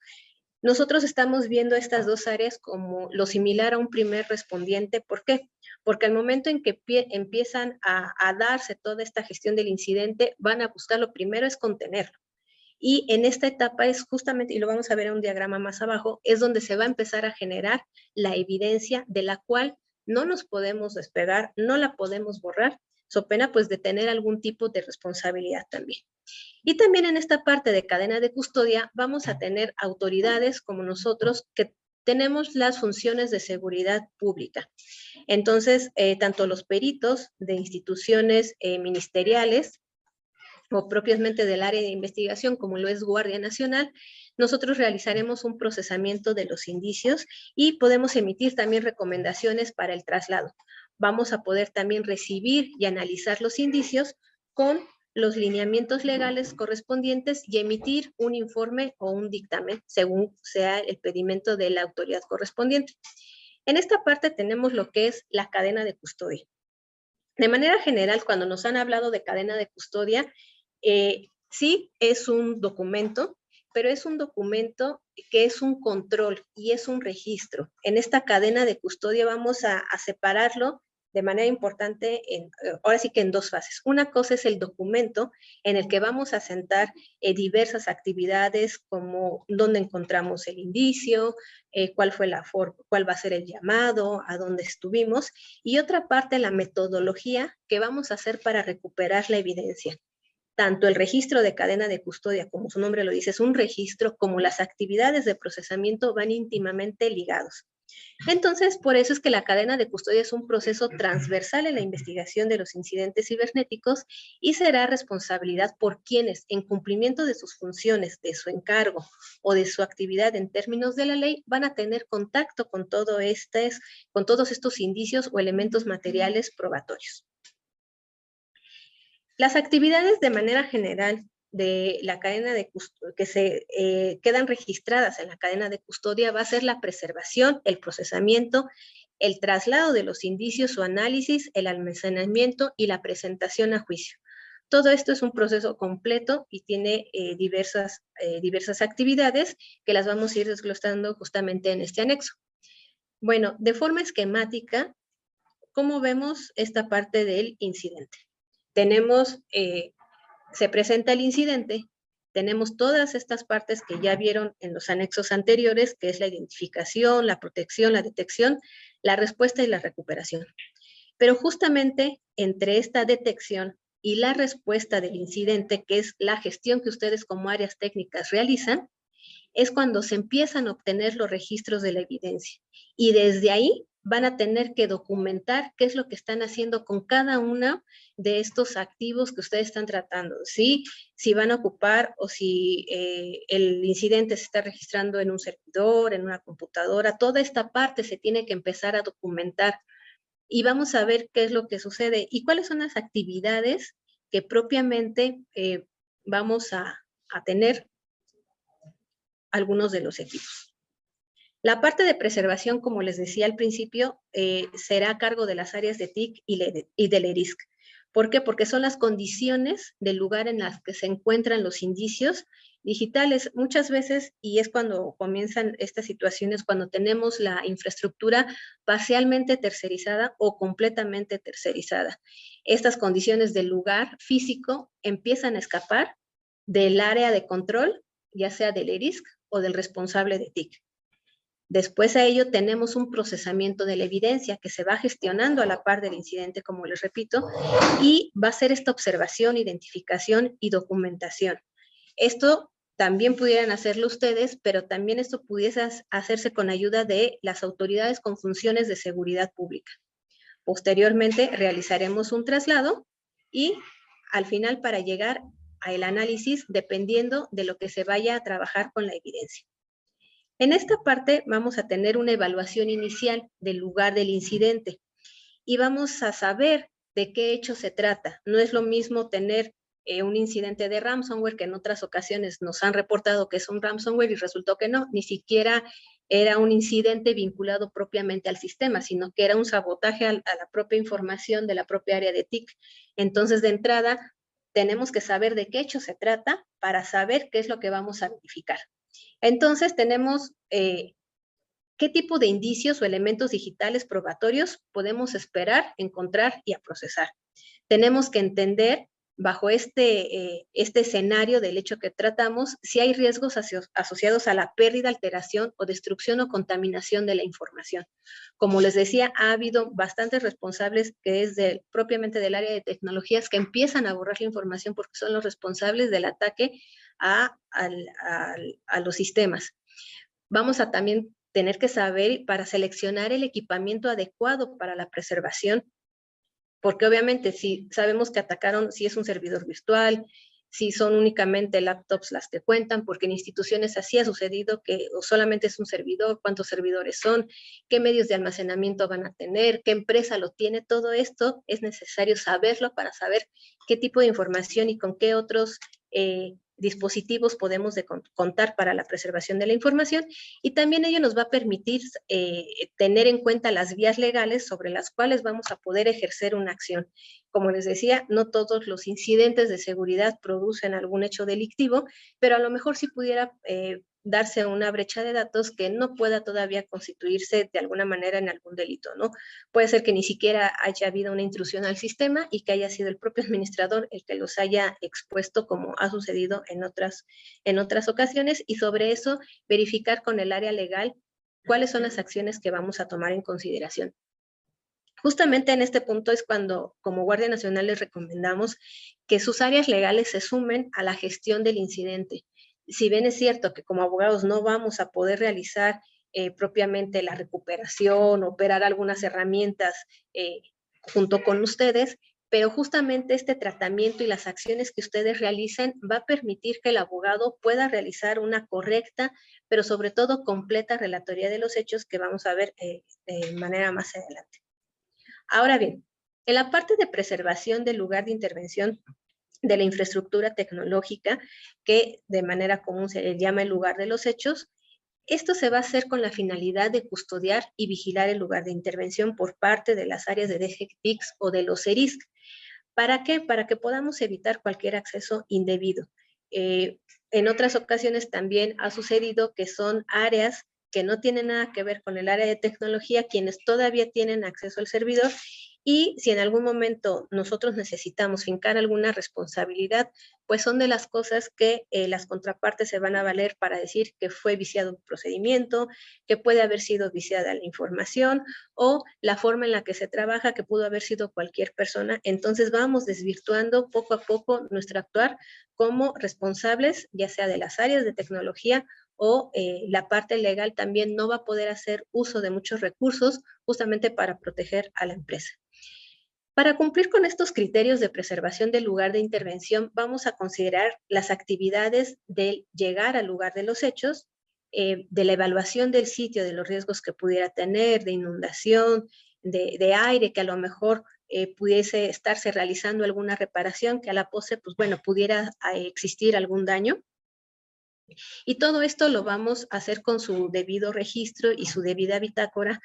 Nosotros estamos viendo estas dos áreas como lo similar a un primer respondiente. ¿Por qué? Porque al momento en que empiezan a darse toda esta gestión del incidente, van a buscar, lo primero es contenerlo. Y en esta etapa es justamente, y lo vamos a ver en un diagrama más abajo, es donde se va a empezar a generar la evidencia de la cual no nos podemos despegar, no la podemos borrar, so pena pues de tener algún tipo de responsabilidad también. Y también en esta parte de cadena de custodia vamos a tener autoridades como nosotros que tenemos las funciones de seguridad pública. Entonces, tanto los peritos de instituciones ministeriales o propiamente del área de investigación, como lo es Guardia Nacional, nosotros realizaremos un procesamiento de los indicios y podemos emitir también recomendaciones para el traslado. Vamos a poder también recibir y analizar los indicios con los lineamientos legales correspondientes y emitir un informe o un dictamen, según sea el pedimento de la autoridad correspondiente. En esta parte tenemos lo que es la cadena de custodia. De manera general, cuando nos han hablado de cadena de custodia, sí es un documento, pero es un documento que es un control y es un registro. En esta cadena de custodia vamos a separarlo de manera importante, ahora sí que en dos fases. Una cosa es el documento en el que vamos a sentar diversas actividades como dónde encontramos el indicio, cuál va a ser el llamado, a dónde estuvimos, y otra parte la metodología que vamos a hacer para recuperar la evidencia. Tanto el registro de cadena de custodia, como su nombre lo dice, es un registro, como las actividades de procesamiento van íntimamente ligados. Entonces, por eso es que la cadena de custodia es un proceso transversal en la investigación de los incidentes cibernéticos y será responsabilidad por quienes, en cumplimiento de sus funciones, de su encargo o de su actividad en términos de la ley, van a tener contacto con todos estos indicios o elementos materiales probatorios. Las actividades de manera general de la cadena de que se quedan registradas en la cadena de custodia va a ser la preservación, el procesamiento, el traslado de los indicios o análisis, el almacenamiento y la presentación a juicio. Todo esto es un proceso completo y tiene diversas actividades que las vamos a ir desglosando justamente en este anexo. Bueno, de forma esquemática, ¿cómo vemos esta parte del incidente? Tenemos se presenta el incidente, tenemos todas estas partes que ya vieron en los anexos anteriores, que es la identificación, la protección, la detección, la respuesta y la recuperación. Pero justamente entre esta detección y la respuesta del incidente, que es la gestión que ustedes como áreas técnicas realizan, es cuando se empiezan a obtener los registros de la evidencia. Y desde ahí van a tener que documentar qué es lo que están haciendo con cada uno de estos activos que ustedes están tratando. ¿Sí? Si van a ocupar o si el incidente se está registrando en un servidor, en una computadora, toda esta parte se tiene que empezar a documentar. Y vamos a ver qué es lo que sucede y cuáles son las actividades que propiamente vamos a tener algunos de los equipos. La parte de preservación, como les decía al principio, será a cargo de las áreas de TIC y del ERISC. ¿Por qué? Porque son las condiciones del lugar en las que se encuentran los indicios digitales. Muchas veces, y es cuando comienzan estas situaciones, cuando tenemos la infraestructura parcialmente tercerizada o completamente tercerizada. Estas condiciones del lugar físico empiezan a escapar del área de control, ya sea del ERISC o del responsable de TIC. Después a ello tenemos un procesamiento de la evidencia que se va gestionando a la par del incidente, como les repito, y va a ser esta observación, identificación y documentación. Esto también pudieran hacerlo ustedes, pero también esto pudiese hacerse con ayuda de las autoridades con funciones de seguridad pública. Posteriormente realizaremos un traslado y al final para llegar al análisis dependiendo de lo que se vaya a trabajar con la evidencia. En esta parte vamos a tener una evaluación inicial del lugar del incidente y vamos a saber de qué hecho se trata. No es lo mismo tener un incidente de ransomware, que en otras ocasiones nos han reportado que es un ransomware y resultó que no, ni siquiera era un incidente vinculado propiamente al sistema, sino que era un sabotaje a la propia información de la propia área de TIC. Entonces, de entrada, tenemos que saber de qué hecho se trata para saber qué es lo que vamos a verificar. Entonces, tenemos qué tipo de indicios o elementos digitales probatorios podemos esperar, encontrar y a procesar. Tenemos que entender, bajo este escenario del hecho que tratamos, si hay riesgos asociados a la pérdida, alteración o destrucción o contaminación de la información. Como les decía, ha habido bastantes responsables que es propiamente del área de tecnologías que empiezan a borrar la información porque son los responsables del ataque a los sistemas. Vamos a también tener que saber para seleccionar el equipamiento adecuado para la preservación, porque obviamente si sabemos que atacaron, si es un servidor virtual, si son únicamente laptops las que cuentan, porque en instituciones así ha sucedido que solamente es un servidor, cuántos servidores son, qué medios de almacenamiento van a tener, qué empresa lo tiene, todo esto es necesario saberlo para saber qué tipo de información y con qué otros dispositivos podemos contar para la preservación de la información, y también ello nos va a permitir tener en cuenta las vías legales sobre las cuales vamos a poder ejercer una acción. Como les decía, no todos los incidentes de seguridad producen algún hecho delictivo, pero a lo mejor sí pudiera darse una brecha de datos que no pueda todavía constituirse de alguna manera en algún delito, ¿no? Puede ser que ni siquiera haya habido una intrusión al sistema y que haya sido el propio administrador el que los haya expuesto, como ha sucedido en otras ocasiones, y sobre eso verificar con el área legal cuáles son las acciones que vamos a tomar en consideración. Justamente en este punto es cuando, como Guardia Nacional, les recomendamos que sus áreas legales se sumen a la gestión del incidente. Si bien es cierto que como abogados no vamos a poder realizar propiamente la recuperación, operar algunas herramientas junto con ustedes, pero justamente este tratamiento y las acciones que ustedes realicen va a permitir que el abogado pueda realizar una correcta, pero sobre todo completa relatoría de los hechos que vamos a ver de manera más adelante. Ahora bien, en la parte de preservación del lugar de intervención de la infraestructura tecnológica, que de manera común se le llama el lugar de los hechos, esto se va a hacer con la finalidad de custodiar y vigilar el lugar de intervención por parte de las áreas de DGTICS o de los CERISC. ¿Para qué? Para que podamos evitar cualquier acceso indebido. En otras ocasiones también ha sucedido que son áreas que no tienen nada que ver con el área de tecnología, quienes todavía tienen acceso al servidor, y si en algún momento nosotros necesitamos fincar alguna responsabilidad, pues son de las cosas que las contrapartes se van a valer para decir que fue viciado un procedimiento, que puede haber sido viciada la información, o la forma en la que se trabaja, que pudo haber sido cualquier persona. Entonces vamos desvirtuando poco a poco nuestro actuar como responsables, ya sea de las áreas de tecnología o la parte legal también no va a poder hacer uso de muchos recursos justamente para proteger a la empresa. Para cumplir con estos criterios de preservación del lugar de intervención, vamos a considerar las actividades del llegar al lugar de los hechos, de la evaluación del sitio, de los riesgos que pudiera tener, de inundación, de aire, que a lo mejor pudiese estarse realizando alguna reparación, que a la postre, pues bueno, pudiera existir algún daño. Y todo esto lo vamos a hacer con su debido registro y su debida bitácora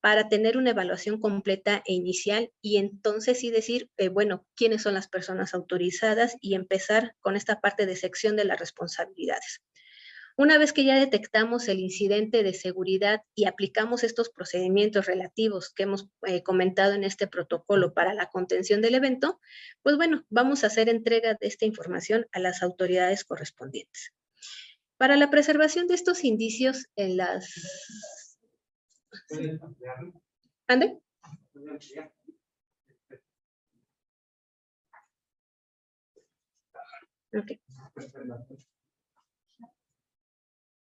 para tener una evaluación completa e inicial y entonces sí decir, bueno, quiénes son las personas autorizadas y empezar con esta parte de sección de las responsabilidades. Una vez que ya detectamos el incidente de seguridad y aplicamos estos procedimientos relativos que hemos comentado en este protocolo para la contención del evento, pues bueno, vamos a hacer entrega de esta información a las autoridades correspondientes. Para la preservación de estos indicios en las... ¿Ande? Okay.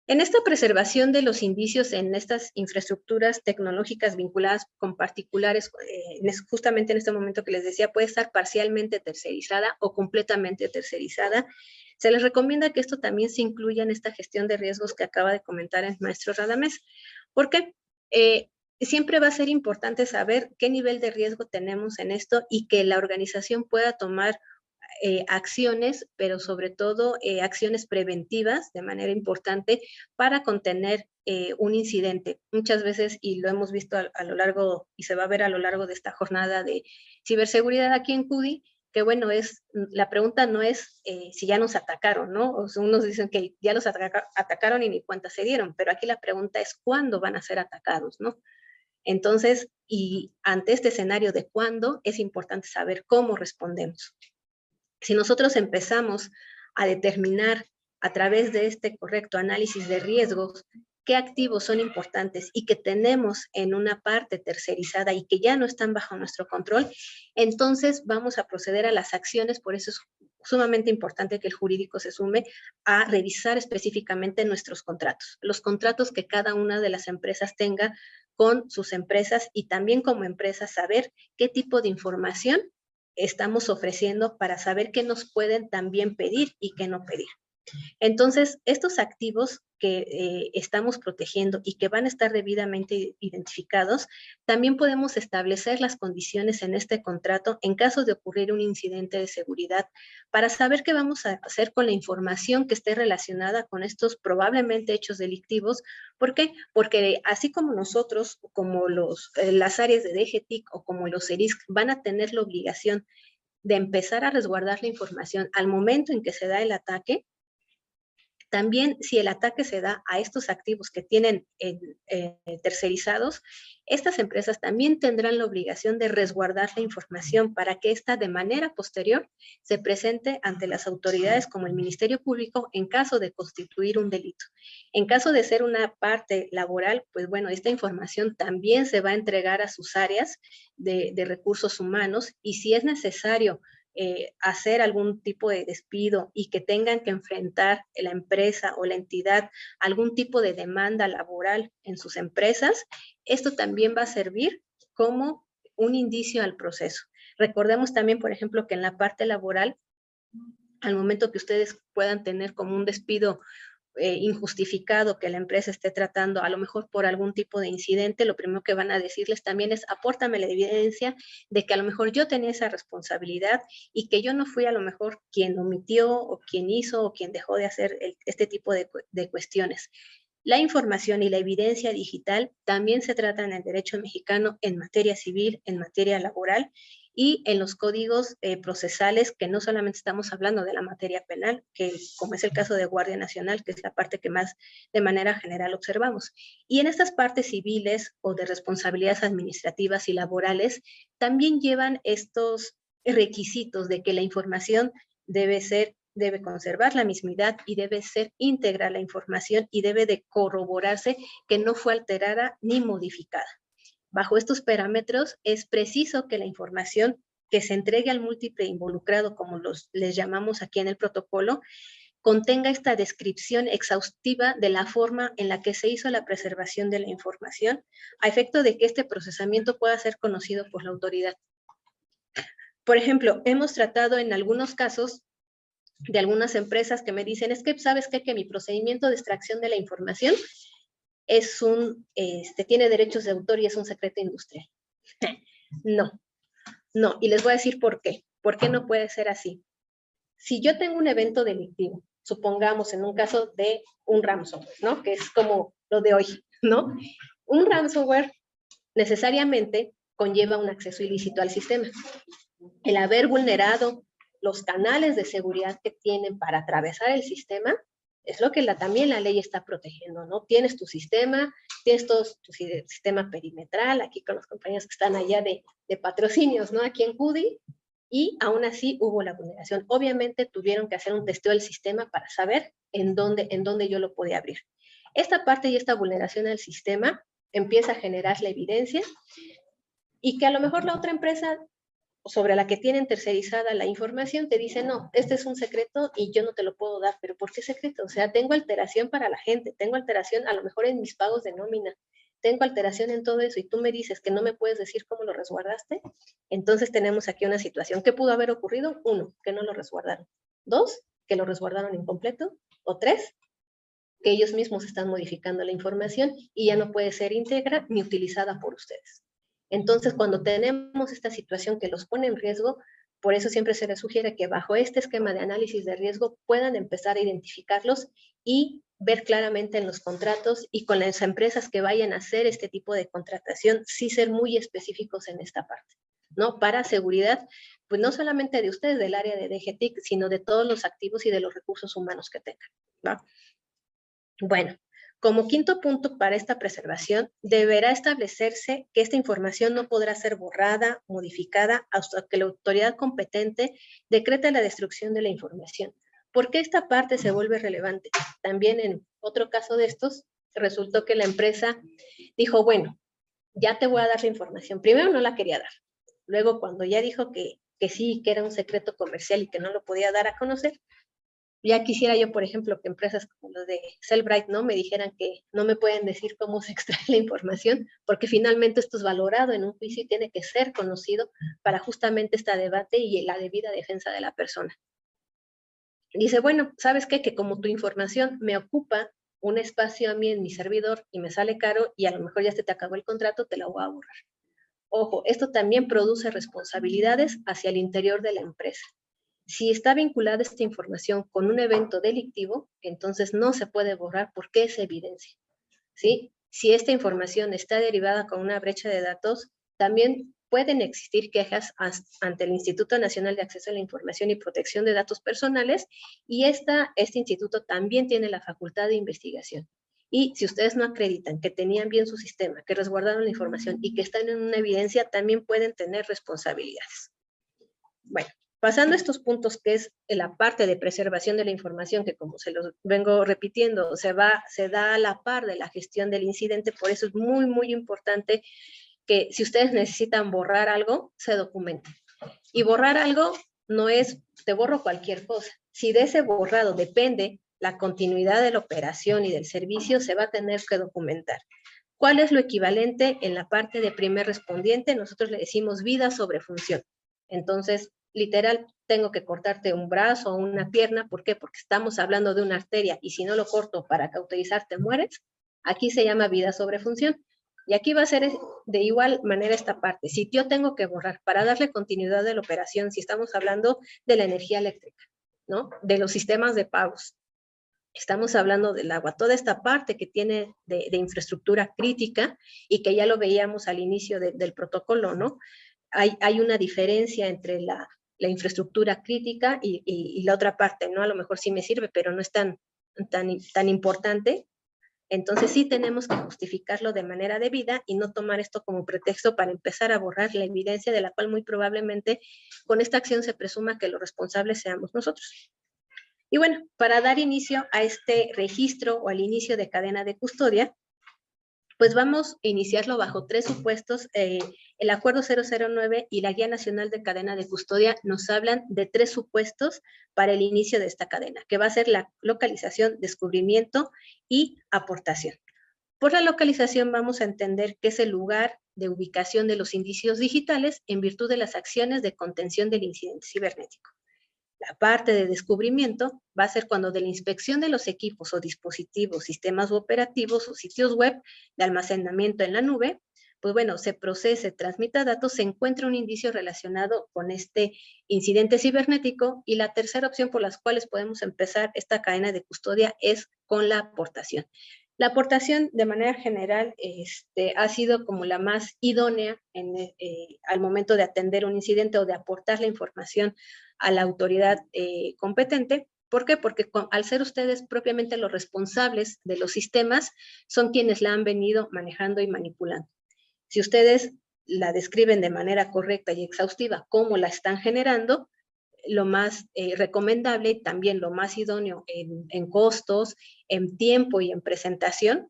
En esta preservación de los indicios en estas infraestructuras tecnológicas vinculadas con particulares, justamente en este momento que les decía, puede estar parcialmente tercerizada o completamente tercerizada. Se les recomienda que esto también se incluya en esta gestión de riesgos que acaba de comentar el maestro Radamés, porque siempre va a ser importante saber qué nivel de riesgo tenemos en esto y que la organización pueda tomar acciones, pero sobre todo acciones preventivas de manera importante para contener un incidente. Muchas veces, y lo hemos visto a lo largo, y se va a ver a lo largo de esta jornada de ciberseguridad aquí en CUDI, que bueno, la pregunta no es si ya nos atacaron, ¿no? O sea, unos dicen que ya los atacaron y ni cuenta se dieron, pero aquí la pregunta es cuándo van a ser atacados, ¿no? Entonces, y ante este escenario de cuándo, es importante saber cómo respondemos. Si nosotros empezamos a determinar a través de este correcto análisis de riesgos qué activos son importantes y que tenemos en una parte tercerizada y que ya no están bajo nuestro control, entonces vamos a proceder a las acciones. Por eso es sumamente importante que el jurídico se sume a revisar específicamente nuestros contratos, los contratos que cada una de las empresas tenga con sus empresas y también como empresa saber qué tipo de información estamos ofreciendo para saber qué nos pueden también pedir y qué no pedir. Entonces, estos activos que estamos protegiendo y que van a estar debidamente identificados, también podemos establecer las condiciones en este contrato en caso de ocurrir un incidente de seguridad para saber qué vamos a hacer con la información que esté relacionada con estos probablemente hechos delictivos. ¿Por qué? Porque así como nosotros, como las áreas de DGTIC o como los CERISC van a tener la obligación de empezar a resguardar la información al momento en que se da el ataque, También, si el ataque se da a estos activos que tienen tercerizados, estas empresas también tendrán la obligación de resguardar la información para que ésta de manera posterior se presente ante las autoridades como el Ministerio Público en caso de constituir un delito. En caso de ser una parte laboral, pues bueno, esta información también se va a entregar a sus áreas de recursos humanos, y si es necesario hacer algún tipo de despido y que tengan que enfrentar la empresa o la entidad algún tipo de demanda laboral en sus empresas, esto también va a servir como un indicio al proceso. Recordemos también, por ejemplo, que en la parte laboral, al momento que ustedes puedan tener como un despido injustificado que la empresa esté tratando, a lo mejor por algún tipo de incidente, lo primero que van a decirles también es: apórtame la evidencia de que a lo mejor yo tenía esa responsabilidad y que yo no fui a lo mejor quien omitió o quien hizo o quien dejó de hacer este tipo de cuestiones. La información y la evidencia digital también se trata en el derecho mexicano en materia civil, en materia laboral y en los códigos procesales, que no solamente estamos hablando de la materia penal, que como es el caso de Guardia Nacional, que es la parte que más de manera general observamos. Y en estas partes civiles o de responsabilidades administrativas y laborales, también llevan estos requisitos de que la información debe conservar la mismidad y debe ser íntegra la información y debe de corroborarse que no fue alterada ni modificada. Bajo estos parámetros, es preciso que la información que se entregue al múltiple involucrado, como les llamamos aquí en el protocolo, contenga esta descripción exhaustiva de la forma en la que se hizo la preservación de la información, a efecto de que este procesamiento pueda ser conocido por la autoridad. Por ejemplo, hemos tratado en algunos casos de algunas empresas que me dicen: es que, ¿sabes qué? Que mi procedimiento de extracción de la información es tiene derechos de autor y es un secreto industrial. No, no, y les voy a decir por qué. ¿Por qué no puede ser así? Si yo tengo un evento delictivo, supongamos en un caso de un ransomware, ¿no? Que es como lo de hoy, ¿no? Un ransomware necesariamente conlleva un acceso ilícito al sistema. El haber vulnerado los canales de seguridad que tienen para atravesar el sistema es lo que también la ley está protegiendo, ¿no? Tienes tu sistema, tienes todo tu sistema perimetral, aquí con los compañeros que están allá de patrocinios, ¿no? Aquí en CUDI, y aún así hubo la vulneración. Obviamente tuvieron que hacer un testeo del sistema para saber en dónde yo lo podía abrir. Esta parte y esta vulneración al sistema empieza a generar la evidencia, y que a lo mejor la otra empresa sobre la que tienen tercerizada la información te dice: no, este es un secreto y yo no te lo puedo dar. ¿Pero por qué secreto? O sea, tengo alteración para la gente, tengo alteración a lo mejor en mis pagos de nómina, tengo alteración en todo eso, y tú me dices que no me puedes decir cómo lo resguardaste. Entonces tenemos aquí una situación. ¿Qué pudo haber ocurrido? 1, que no lo resguardaron. 2, que lo resguardaron incompleto. O 3, que ellos mismos están modificando la información y ya no puede ser íntegra ni utilizada por ustedes. Entonces, cuando tenemos esta situación que los pone en riesgo, por eso siempre se les sugiere que bajo este esquema de análisis de riesgo puedan empezar a identificarlos y ver claramente en los contratos, y con las empresas que vayan a hacer este tipo de contratación, sí ser muy específicos en esta parte, ¿no? Para seguridad, pues no solamente de ustedes, del área de DGTIC, sino de todos los activos y de los recursos humanos que tengan, ¿va? Bueno, como quinto punto para esta preservación, deberá establecerse que esta información no podrá ser borrada, modificada, hasta que la autoridad competente decrete la destrucción de la información. ¿Por qué esta parte se vuelve relevante? También en otro caso de estos, resultó que la empresa dijo: bueno, ya te voy a dar la información. Primero no la quería dar. Luego, cuando ya dijo que sí, que era un secreto comercial y que no lo podía dar a conocer, ya quisiera yo, por ejemplo, que empresas como los de Cellbrite, ¿no?, me dijeran que no me pueden decir cómo se extrae la información, porque finalmente esto es valorado en un juicio y tiene que ser conocido para justamente este debate y la debida defensa de la persona. Dice: bueno, ¿sabes qué? Que como tu información me ocupa un espacio a mí en mi servidor y me sale caro y a lo mejor ya se te acabó el contrato, te la voy a borrar. Ojo, esto también produce responsabilidades hacia el interior de la empresa. Si está vinculada esta información con un evento delictivo, entonces no se puede borrar porque es evidencia, ¿sí? Si esta información está derivada con una brecha de datos, también pueden existir quejas ante el Instituto Nacional de Acceso a la Información y Protección de Datos Personales, y este instituto también tiene la facultad de investigación. Y si ustedes no acreditan que tenían bien su sistema, que resguardaron la información y que están en una evidencia, también pueden tener responsabilidades. Bueno, pasando a estos puntos, que es la parte de preservación de la información, que como se los vengo repitiendo, se da a la par de la gestión del incidente, por eso es muy, muy importante que si ustedes necesitan borrar algo, se documente. Y borrar algo no es, te borro cualquier cosa. Si de ese borrado depende la continuidad de la operación y del servicio, se va a tener que documentar. ¿Cuál es lo equivalente en la parte de primer respondiente? Nosotros le decimos vida sobre función. Entonces, literal, tengo que cortarte un brazo o una pierna. ¿Por qué? Porque estamos hablando de una arteria y si no lo corto para cauterizar, te mueres. Aquí se llama vida sobre función. Y aquí va a ser de igual manera esta parte. Si yo tengo que borrar para darle continuidad a la operación, si estamos hablando de la energía eléctrica, ¿no? De los sistemas de pagos, estamos hablando del agua, toda esta parte que tiene de infraestructura crítica y que ya lo veíamos al inicio del protocolo, ¿no? Hay una diferencia entre la infraestructura crítica y la otra parte, ¿no? A lo mejor sí me sirve, pero no es tan importante. Entonces sí tenemos que justificarlo de manera debida y no tomar esto como pretexto para empezar a borrar la evidencia de la cual muy probablemente con esta acción se presuma que los responsables seamos nosotros. Y bueno, para dar inicio a este registro o al inicio de cadena de custodia, pues vamos a iniciarlo bajo 3 supuestos. El Acuerdo 009 y la Guía Nacional de Cadena de Custodia nos hablan de 3 supuestos para el inicio de esta cadena, que va a ser la localización, descubrimiento y aportación. Por la localización vamos a entender que es el lugar de ubicación de los indicios digitales en virtud de las acciones de contención del incidente cibernético. La parte de descubrimiento va a ser cuando de la inspección de los equipos o dispositivos, sistemas operativos o sitios web de almacenamiento en la nube, pues bueno, se procese, transmita datos, se encuentra un indicio relacionado con este incidente cibernético. Y la tercera opción por las cuales podemos empezar esta cadena de custodia es con la aportación. La aportación, de manera general, ha sido como la más idónea al momento de atender un incidente o de aportar la información a la autoridad competente. ¿Por qué? Porque al ser ustedes propiamente los responsables de los sistemas, son quienes la han venido manejando y manipulando. Si ustedes la describen de manera correcta y exhaustiva cómo la están generando, lo más recomendable y también lo más idóneo en costos, en tiempo y en presentación,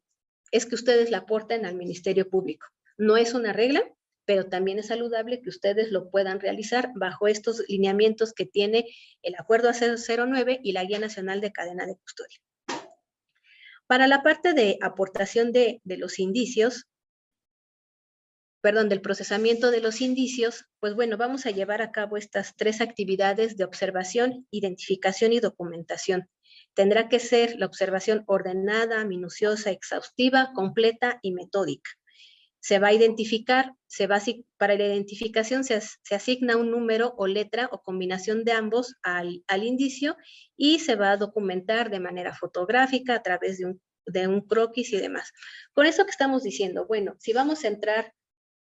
es que ustedes la aporten al Ministerio Público. No es una regla, pero también es saludable que ustedes lo puedan realizar bajo estos lineamientos que tiene el Acuerdo 009 y la Guía Nacional de Cadena de Custodia. Para la parte de aportación de los indicios, del procesamiento de los indicios, pues bueno, vamos a llevar a cabo estas 3 actividades de observación, identificación y documentación. Tendrá que ser la observación ordenada, minuciosa, exhaustiva, completa y metódica. Se va a identificar, para la identificación se asigna un número o letra o combinación de ambos al indicio y se va a documentar de manera fotográfica a través de un croquis y demás. Con eso que estamos diciendo, bueno, si vamos a entrar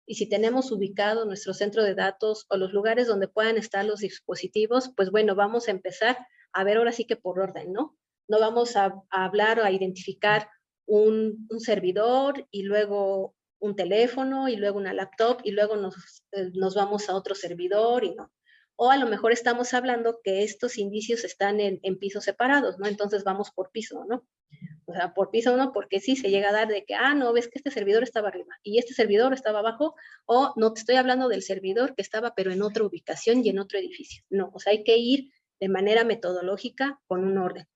y si tenemos ubicado nuestro centro de datos o los lugares donde puedan estar los dispositivos, pues bueno, vamos a empezar a ver ahora sí que por orden, ¿no? No vamos a hablar o a identificar un servidor y luego un teléfono y luego una laptop y luego nos vamos a otro servidor y no. O a lo mejor estamos hablando que estos indicios están en pisos separados, ¿no? Entonces vamos por piso, ¿no? O sea, por piso uno, porque sí se llega a dar de que, no, ves que este servidor estaba arriba y este servidor estaba abajo, o no te estoy hablando del servidor que estaba pero en otra ubicación y en otro edificio. No, o sea, hay que ir de manera metodológica con un orden.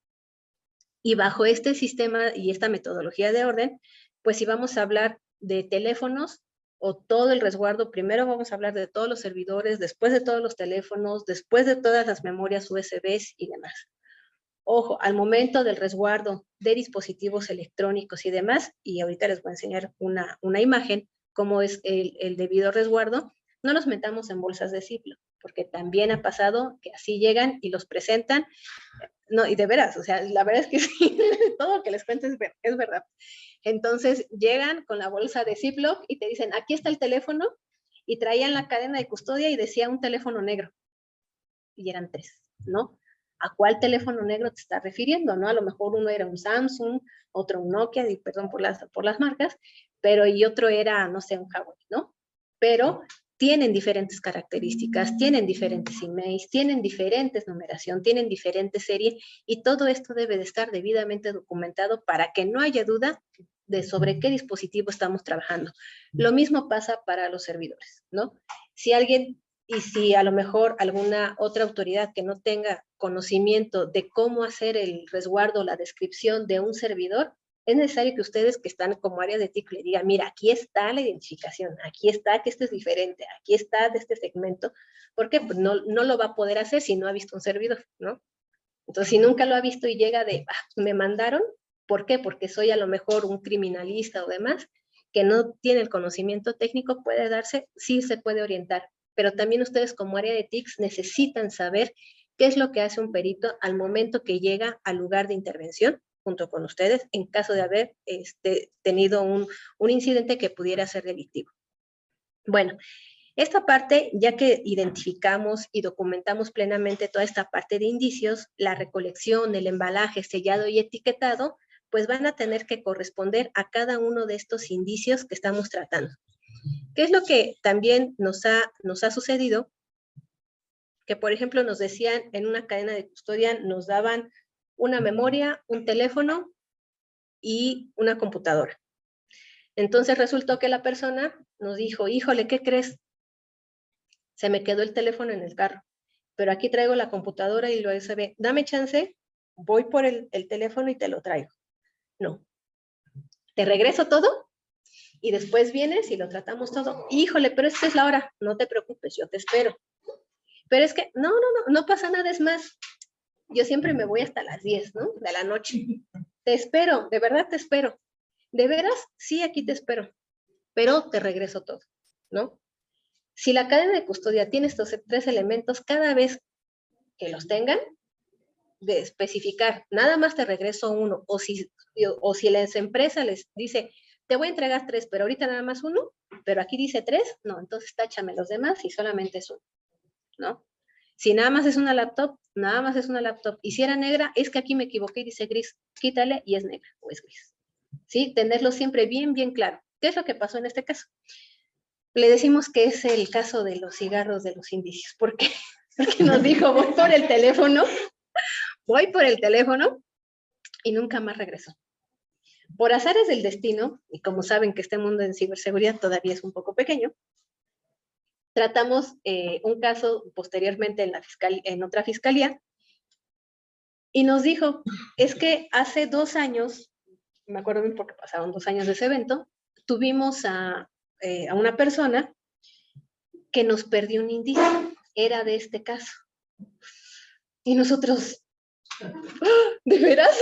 Y bajo este sistema y esta metodología de orden, pues si vamos a hablar de teléfonos o todo el resguardo, primero vamos a hablar de todos los servidores, después de todos los teléfonos, después de todas las memorias USBs y demás. Ojo, al momento del resguardo de dispositivos electrónicos y demás, y ahorita les voy a enseñar una imagen, cómo es el debido resguardo, no los metamos en bolsas de Ziploc, porque también ha pasado que así llegan y los presentan. No, y de veras, o sea, la verdad es que sí, todo lo que les cuento es verdad. Entonces llegan con la bolsa de Ziploc y te dicen, aquí está el teléfono, y traían la cadena de custodia y decía un teléfono negro. Y eran 3, ¿no? ¿A cuál teléfono negro te estás refiriendo, no? A lo mejor uno era un Samsung, otro un Nokia, y perdón por las marcas, pero y otro era, no sé, un Huawei, ¿no? Pero tienen diferentes características, tienen diferentes emails, tienen diferentes numeración, tienen diferentes series, y todo esto debe de estar debidamente documentado para que no haya duda de sobre qué dispositivo estamos trabajando. Lo mismo pasa para los servidores, ¿no? Si alguien, y si a lo mejor alguna otra autoridad que no tenga conocimiento de cómo hacer el resguardo, la descripción de un servidor, es necesario que ustedes que están como área de TIC le digan, mira, aquí está la identificación, aquí está que este es diferente, aquí está de este segmento, porque pues no lo va a poder hacer si no ha visto un servidor, ¿no? Entonces, si nunca lo ha visto y llega de, me mandaron, ¿por qué? Porque soy a lo mejor un criminalista o demás, que no tiene el conocimiento técnico, puede darse, sí se puede orientar, pero también ustedes como área de TICS necesitan saber qué es lo que hace un perito al momento que llega al lugar de intervención, junto con ustedes, en caso de haber tenido un incidente que pudiera ser delictivo. Bueno, esta parte, ya que identificamos y documentamos plenamente toda esta parte de indicios, la recolección, el embalaje, sellado y etiquetado, pues van a tener que corresponder a cada uno de estos indicios que estamos tratando. ¿Qué es lo que también nos ha sucedido? Que, por ejemplo, nos decían en una cadena de custodia, nos daban una memoria, un teléfono y una computadora. Entonces resultó que la persona nos dijo, híjole, ¿qué crees? Se me quedó el teléfono en el carro, pero aquí traigo la computadora y lo USB. Dame chance, voy por el teléfono y te lo traigo. No. Te regreso todo y después vienes y lo tratamos todo. Híjole, pero esta es la hora. No te preocupes, yo te espero. Pero es que, no pasa nada, es más. Yo siempre me voy hasta las 10, ¿no? De la noche. Te espero, de verdad te espero. ¿De veras? Sí, aquí te espero. Pero te regreso todo, ¿no? Si la cadena de custodia tiene estos 3 elementos, cada vez que los tengan, de especificar, nada más te regreso uno, o si la empresa les dice, te voy a entregar 3, pero ahorita nada más uno, pero aquí dice 3, no, entonces táchame los demás y solamente es uno, ¿no? Si nada más es una laptop, nada más es una laptop. Y si era negra, es que aquí me equivoqué y dice gris, quítale y es negra o es gris. ¿Sí? Tenerlo siempre bien, bien claro. ¿Qué es lo que pasó en este caso? Le decimos que es el caso de los cigarros de los indicios. ¿Por qué? Porque nos dijo, voy por el teléfono y nunca más regresó. Por azares del destino, y como saben que este mundo en ciberseguridad todavía es un poco pequeño, tratamos un caso posteriormente en otra fiscalía, y nos dijo, es que hace 2 años, me acuerdo bien porque pasaron 2 años de ese evento, tuvimos a una persona que nos perdió un indicio, era de este caso. Y nosotros, ¿de veras?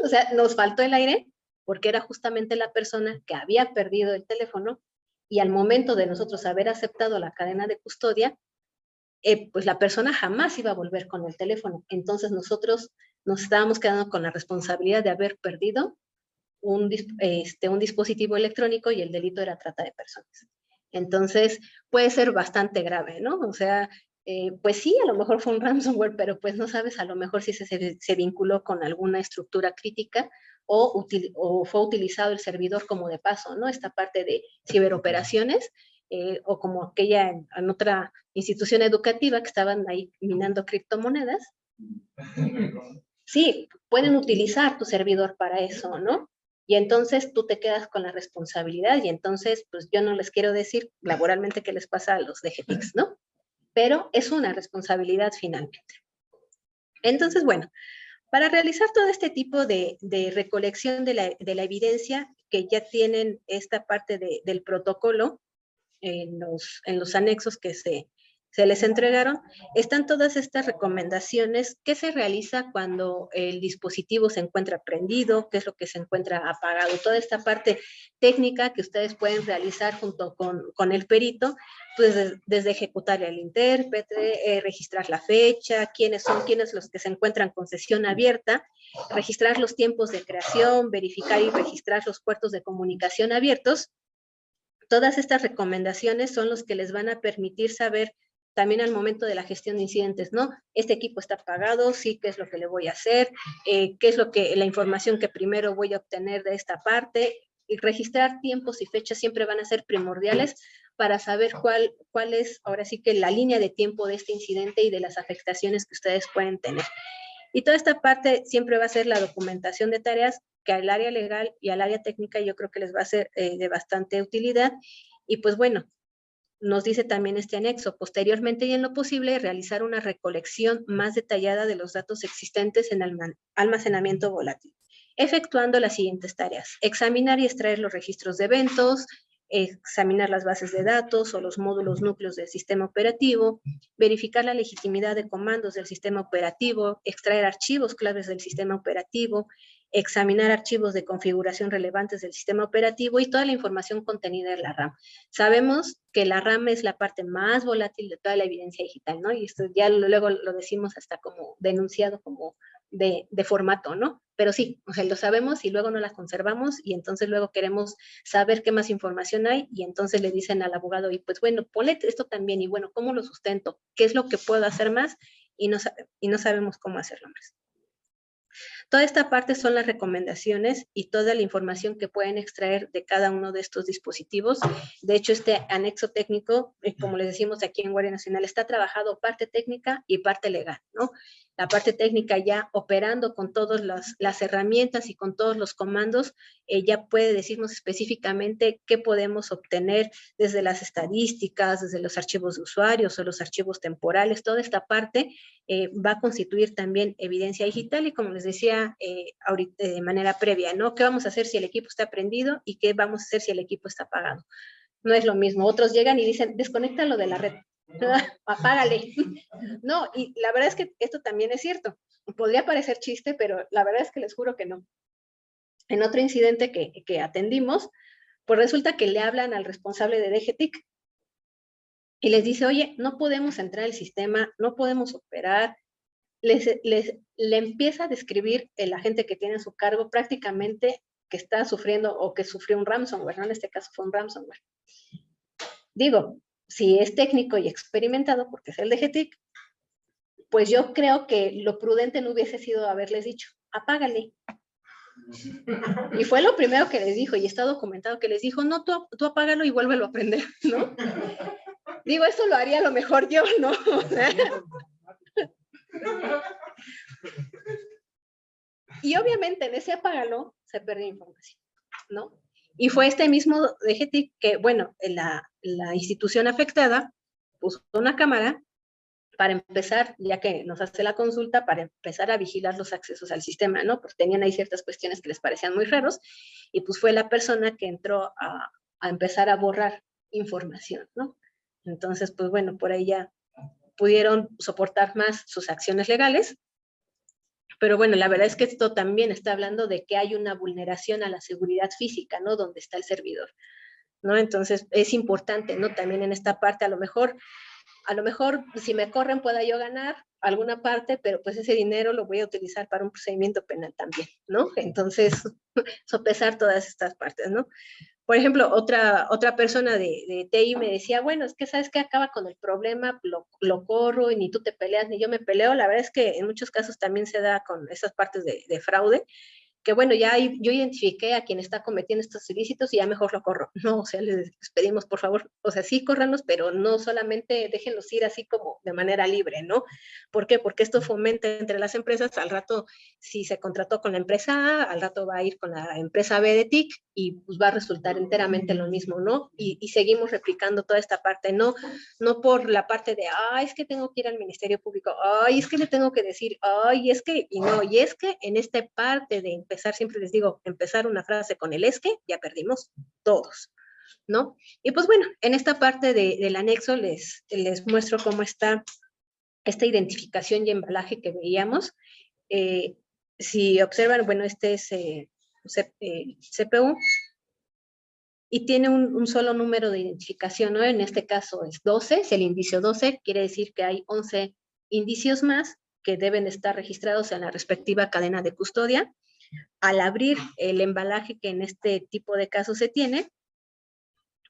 O sea, nos faltó el aire porque era justamente la persona que había perdido el teléfono y al momento de nosotros haber aceptado la cadena de custodia, pues la persona jamás iba a volver con el teléfono. Entonces nosotros nos estábamos quedando con la responsabilidad de haber perdido un dispositivo electrónico y el delito era trata de personas. Entonces puede ser bastante grave, ¿no? O sea, pues sí, a lo mejor fue un ransomware, pero pues no sabes a lo mejor si se vinculó con alguna estructura crítica o fue utilizado el servidor como de paso, ¿no? Esta parte de ciberoperaciones o como aquella en otra institución educativa que estaban ahí minando criptomonedas. Sí, pueden utilizar tu servidor para eso, ¿no? Y entonces tú te quedas con la responsabilidad y entonces, pues yo no les quiero decir laboralmente qué les pasa a los DGTICs, ¿no? Pero es una responsabilidad finalmente. Entonces, bueno, para realizar todo este tipo de recolección de la evidencia que ya tienen esta parte del protocolo en los anexos que se les entregaron, están todas estas recomendaciones que se realiza cuando el dispositivo se encuentra prendido, qué es lo que se encuentra apagado, toda esta parte técnica que ustedes pueden realizar junto con el perito, pues desde ejecutar al intérprete, registrar la fecha, quiénes los que se encuentran con sesión abierta, registrar los tiempos de creación, verificar y registrar los puertos de comunicación abiertos. Todas estas recomendaciones son los que les van a permitir saber también al momento de la gestión de incidentes, ¿no? Este equipo está apagado, sí, ¿qué es lo que le voy a hacer? ¿Qué es la información que primero voy a obtener de esta parte? Y registrar tiempos y fechas siempre van a ser primordiales para saber cuál es ahora sí que la línea de tiempo de este incidente y de las afectaciones que ustedes pueden tener. Y toda esta parte siempre va a ser la documentación de tareas que al área legal y al área técnica yo creo que les va a ser de bastante utilidad. Y pues bueno, nos dice también este anexo, posteriormente y en lo posible realizar una recolección más detallada de los datos existentes en almacenamiento volátil, efectuando las siguientes tareas: examinar y extraer los registros de eventos, examinar las bases de datos o los módulos núcleos del sistema operativo, verificar la legitimidad de comandos del sistema operativo, extraer archivos claves del sistema operativo, examinar archivos de configuración relevantes del sistema operativo y toda la información contenida en la RAM. Sabemos que la RAM es la parte más volátil de toda la evidencia digital, ¿no? Y esto ya luego lo decimos hasta como denunciado como de formato, ¿no? Pero sí, o sea, lo sabemos y luego no la conservamos y entonces luego queremos saber qué más información hay y entonces le dicen al abogado, y pues bueno, ponle esto también y bueno, ¿cómo lo sustento? ¿Qué es lo que puedo hacer más? Y no sabemos cómo hacerlo más. Toda esta parte son las recomendaciones y toda la información que pueden extraer de cada uno de estos dispositivos. De hecho, este anexo técnico, como les decimos aquí en Guardia Nacional, está trabajado parte técnica y parte legal, ¿no? La parte técnica ya operando con todas las herramientas y con todos los comandos, ya puede decirnos específicamente qué podemos obtener desde las estadísticas, desde los archivos de usuarios o los archivos temporales. Toda esta parte va a constituir también evidencia digital y como les decía ahorita de manera previa, ¿no? ¿Qué vamos a hacer si el equipo está prendido y qué vamos a hacer si el equipo está apagado? No es lo mismo. Otros llegan y dicen, desconéctalo de la red, apágale. No, y la verdad es que esto también es cierto. Podría parecer chiste, pero la verdad es que les juro que no. En otro incidente que atendimos, pues resulta que le hablan al responsable de DGTIC y les dice, oye, no podemos entrar al sistema, no podemos operar. Le empieza a describir el agente que tiene a su cargo prácticamente que está sufriendo o que sufrió un ransomware, ¿no? En este caso fue un ransomware. Digo, si es técnico y experimentado, porque es el DGTIC, pues yo creo que lo prudente no hubiese sido haberles dicho, apágale. Y fue lo primero que les dijo, y está documentado que les dijo, no, tú apágalo y vuélvelo a prender, ¿no? Digo, eso lo haría a lo mejor yo, ¿no? Y obviamente en ese apágalo se perdió información, ¿no? Y fue este mismo DGTIC que, bueno, la institución afectada puso una cámara para empezar, ya que nos hace la consulta, para empezar a vigilar los accesos al sistema, ¿no? Porque tenían ahí ciertas cuestiones que les parecían muy raros, y pues fue la persona que entró a empezar a borrar información, ¿no? Entonces, pues bueno, por ahí ya pudieron soportar más sus acciones legales, pero bueno, la verdad es que esto también está hablando de que hay una vulneración a la seguridad física, ¿no? Donde está el servidor, ¿no? Entonces, es importante, ¿no? También en esta parte, a lo mejor si me corren pueda yo ganar alguna parte, pero pues ese dinero lo voy a utilizar para un procedimiento penal también, ¿no? Entonces, sopesar todas estas partes, ¿no? Por ejemplo, otra persona de TI me decía, bueno, es que sabes que acaba con el problema, lo corro y ni tú te peleas ni yo me peleo. La verdad es que en muchos casos también se da con esas partes de fraude, que bueno, ya yo identifiqué a quien está cometiendo estos ilícitos y ya mejor lo corro. No, o sea, les pedimos por favor, o sea, sí córranlos, pero no solamente déjenlos ir así como de manera libre, ¿no? ¿Por qué? Porque esto fomenta entre las empresas, al rato, si se contrató con la empresa A, al rato va a ir con la empresa B de TIC y pues va a resultar enteramente lo mismo, ¿no? Y seguimos replicando toda esta parte, no por la parte de, ay, es que tengo que ir al Ministerio Público, ay, es que le tengo que decir, ay, es que, y no, y es que en esta parte de empezar, siempre les digo, empezar una frase con el es que, ya perdimos todos, ¿no? Y pues bueno, en esta parte del anexo les muestro cómo está esta identificación y embalaje que veíamos. Si observan, bueno, este es CPU, y tiene un solo número de identificación, ¿no? En este caso es 12, es el indicio 12, quiere decir que hay 11 indicios más que deben estar registrados en la respectiva cadena de custodia. Al abrir el embalaje que en este tipo de casos se tiene,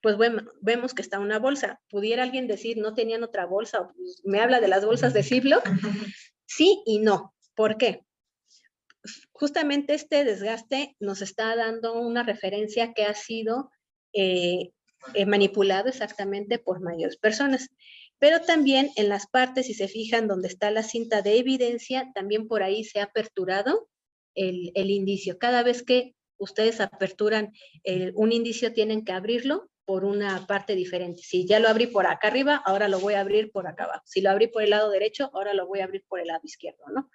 pues bueno, vemos que está una bolsa. ¿Pudiera alguien decir, no tenían otra bolsa? O, pues, me habla de las bolsas de Ziploc. Sí y no. ¿Por qué? Justamente este desgaste nos está dando una referencia que ha sido manipulado exactamente por mayores personas. Pero también en las partes, si se fijan, donde está la cinta de evidencia, también por ahí se ha aperturado el indicio. Cada vez que ustedes aperturan un indicio, tienen que abrirlo por una parte diferente. Si ya lo abrí por acá arriba, ahora lo voy a abrir por acá abajo. Si lo abrí por el lado derecho, ahora lo voy a abrir por el lado izquierdo, ¿no?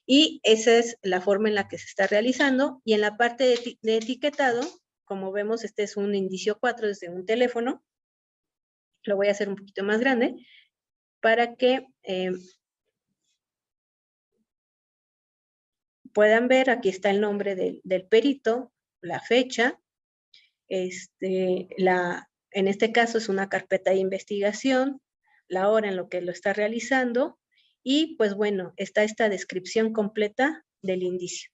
Y esa es la forma en la que se está realizando. Y en la parte de etiquetado, como vemos, este es un indicio 4 desde un teléfono. Lo voy a hacer un poquito más grande para que puedan ver. Aquí está el nombre del perito, la fecha, en este caso es una carpeta de investigación, la hora en lo que lo está realizando, y pues bueno, está esta descripción completa del indicio,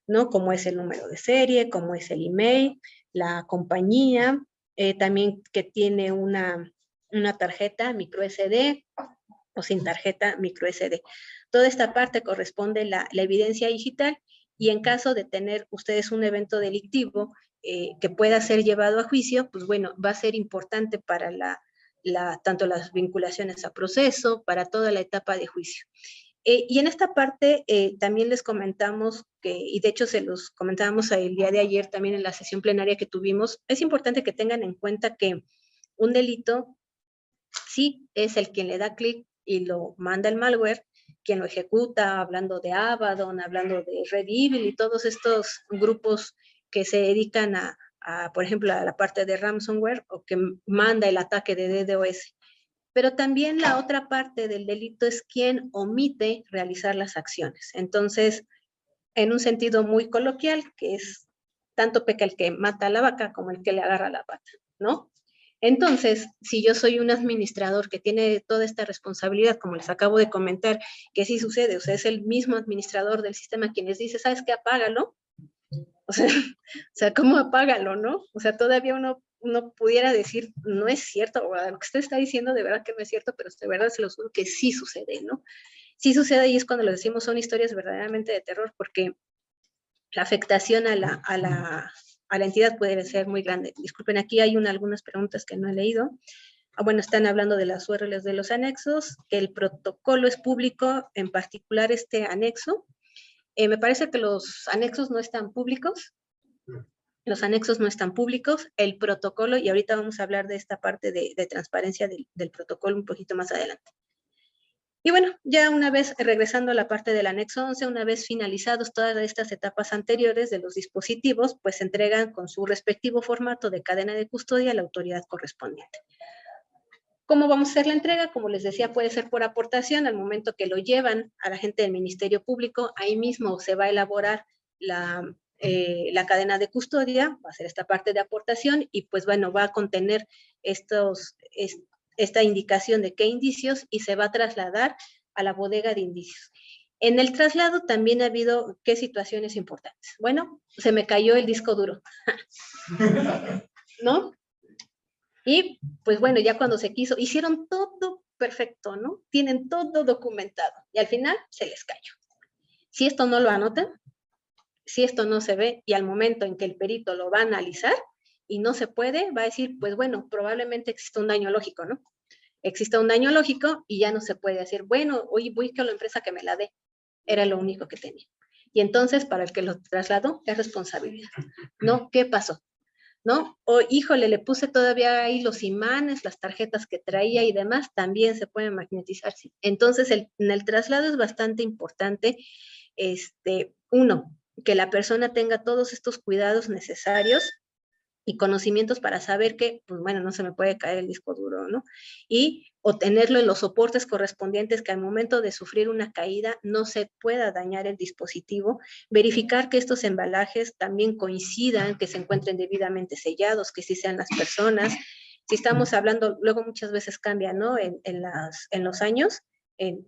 ¿no? Como es el número de serie, como es el email, la compañía, también que tiene una tarjeta micro SD o sin tarjeta micro SD. Toda esta parte corresponde la evidencia digital, y en caso de tener ustedes un evento delictivo que pueda ser llevado a juicio, pues bueno, va a ser importante para tanto las vinculaciones a proceso, para toda la etapa de juicio. Y en esta parte también les comentamos y de hecho se los comentábamos el día de ayer también en la sesión plenaria que tuvimos, es importante que tengan en cuenta que un delito sí es el quien le da clic y lo manda el malware, quien lo ejecuta, hablando de Abaddon, hablando de Red Evil y todos estos grupos que se dedican por ejemplo, a la parte de ransomware o que manda el ataque de DDoS. Pero también la otra parte del delito es quien omite realizar las acciones. Entonces, en un sentido muy coloquial, que es tanto peca el que mata a la vaca como el que le agarra la pata, ¿no? Entonces, si yo soy un administrador que tiene toda esta responsabilidad, como les acabo de comentar, que sí sucede, o sea, es el mismo administrador del sistema quien les dice, ¿sabes qué? Apágalo. O sea, ¿cómo apágalo, no? O sea, todavía uno pudiera decir, no es cierto, o lo que usted está diciendo de verdad que no es cierto, pero de verdad se lo juro que sí sucede, ¿no? Sí sucede, y es cuando lo decimos, son historias verdaderamente de terror, porque la afectación a la entidad puede ser muy grande. Disculpen, aquí hay algunas preguntas que no he leído. Bueno, están hablando de las URLs de los anexos, que el protocolo es público, en particular este anexo. Me parece que los anexos no están públicos. Los anexos no están públicos. El protocolo, y ahorita vamos a hablar de esta parte de transparencia del protocolo un poquito más adelante. Y bueno, ya una vez regresando a la parte del anexo 11, una vez finalizados todas estas etapas anteriores de los dispositivos, pues se entregan con su respectivo formato de cadena de custodia a la autoridad correspondiente. ¿Cómo vamos a hacer la entrega? Como les decía, puede ser por aportación. Al momento que lo llevan a la gente del Ministerio Público, ahí mismo se va a elaborar la cadena de custodia, va a ser esta parte de aportación, y pues bueno, va a contener esta indicación de qué indicios, y se va a trasladar a la bodega de indicios. En el traslado también ha habido qué situaciones importantes. Bueno, se me cayó el disco duro, ¿no? Y pues bueno, ya cuando se quiso, hicieron todo perfecto, ¿no? Tienen todo documentado, y al final se les cayó. Si esto no lo anotan, si esto no se ve, y al momento en que el perito lo va a analizar y no se puede, va a decir, pues bueno, probablemente existe un daño lógico, ¿no? Existe un daño lógico y ya no se puede decir, bueno, hoy voy a la empresa que me la dé. Era lo único que tenía. Y entonces, para el que lo trasladó, es responsabilidad, ¿no? ¿Qué pasó? ¿No? O, híjole, le puse todavía ahí los imanes, las tarjetas que traía y demás, también se pueden magnetizar. Sí. Entonces, en el traslado es bastante importante, uno, que la persona tenga todos estos cuidados necesarios y conocimientos para saber que, pues bueno, no se me puede caer el disco duro, ¿no? Y obtenerlo en los soportes correspondientes, que al momento de sufrir una caída no se pueda dañar el dispositivo, verificar que estos embalajes también coincidan, que se encuentren debidamente sellados, que sí sean las personas. Si estamos hablando, luego muchas veces cambia, ¿no? En los años,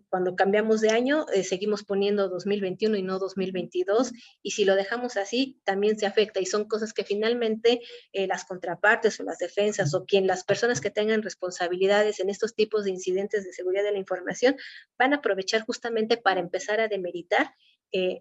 cuando cambiamos de año, seguimos poniendo 2021 y no 2022, y si lo dejamos así, también se afecta, y son cosas que finalmente las contrapartes o las defensas o las personas que tengan responsabilidades en estos tipos de incidentes de seguridad de la información van a aprovechar justamente para empezar a demeritar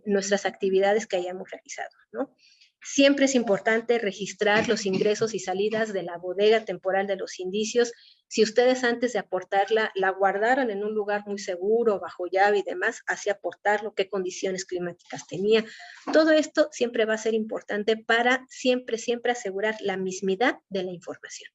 nuestras actividades que hayamos realizado, ¿no? Siempre es importante registrar los ingresos y salidas de la bodega temporal de los indicios. Si ustedes antes de aportarla la guardaron en un lugar muy seguro, bajo llave y demás, así aportarlo, qué condiciones climáticas tenía. Todo esto siempre va a ser importante para siempre asegurar la mismidad de la información.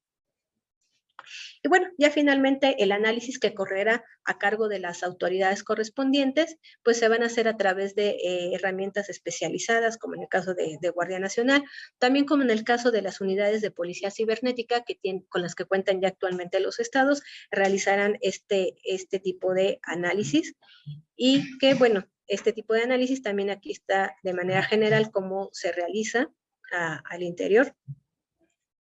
Y bueno, ya finalmente el análisis que correrá a cargo de las autoridades correspondientes, pues se van a hacer a través de herramientas especializadas, como en el caso de Guardia Nacional, también como en el caso de las unidades de policía cibernética con las que cuentan ya actualmente los estados, realizarán este tipo de análisis. Y que bueno, este tipo de análisis también aquí está de manera general cómo se realiza al interior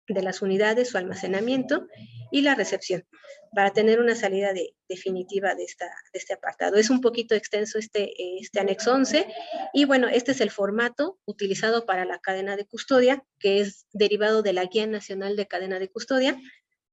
de las unidades, su almacenamiento y la recepción, para tener una salida definitiva de este apartado. Es un poquito extenso este anexo 11, y bueno, este es el formato utilizado para la cadena de custodia, que es derivado de la Guía Nacional de Cadena de Custodia.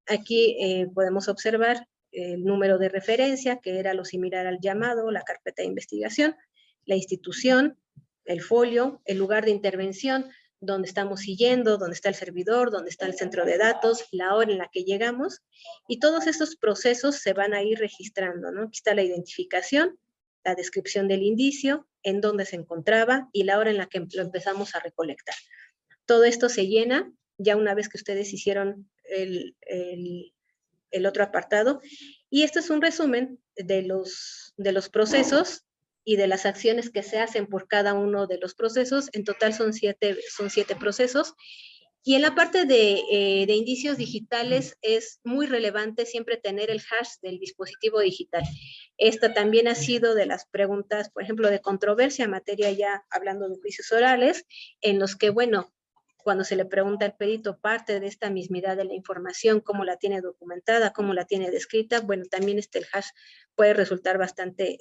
Aquí podemos observar el número de referencia, que era lo similar al llamado, la carpeta de investigación, la institución, el folio, el lugar de intervención, dónde estamos siguiendo, dónde está el servidor, dónde está el centro de datos, la hora en la que llegamos, y todos estos procesos se van a ir registrando, ¿no? Aquí está la identificación, la descripción del indicio, en dónde se encontraba y la hora en la que lo empezamos a recolectar. Todo esto se llena ya una vez que ustedes hicieron el otro apartado, y esto es un resumen de los procesos y de las acciones que se hacen por cada uno de los procesos. En total son siete procesos. Y en la parte de indicios digitales es muy relevante siempre tener el hash del dispositivo digital. Esta también ha sido de las preguntas, por ejemplo, de controversia en materia, ya hablando de juicios orales, en los que, bueno, cuando se le pregunta al perito parte de esta mismidad de la información, cómo la tiene documentada, cómo la tiene descrita, bueno, también el hash puede resultar bastante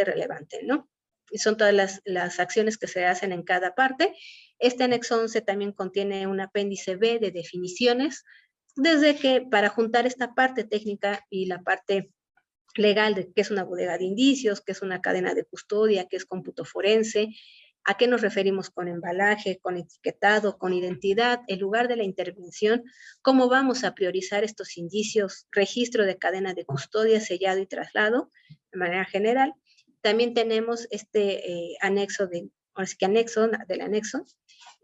relevante, ¿no? Y son todas las acciones que se hacen en cada parte. Este anexo 11 también contiene un apéndice B de definiciones, desde que para juntar esta parte técnica y la parte legal de qué es una bodega de indicios, qué es una cadena de custodia, qué es cómputo forense, a qué nos referimos con embalaje, con etiquetado, con identidad, el lugar de la intervención, cómo vamos a priorizar estos indicios, registro de cadena de custodia, sellado y traslado, de manera general. También tenemos este anexo del anexo,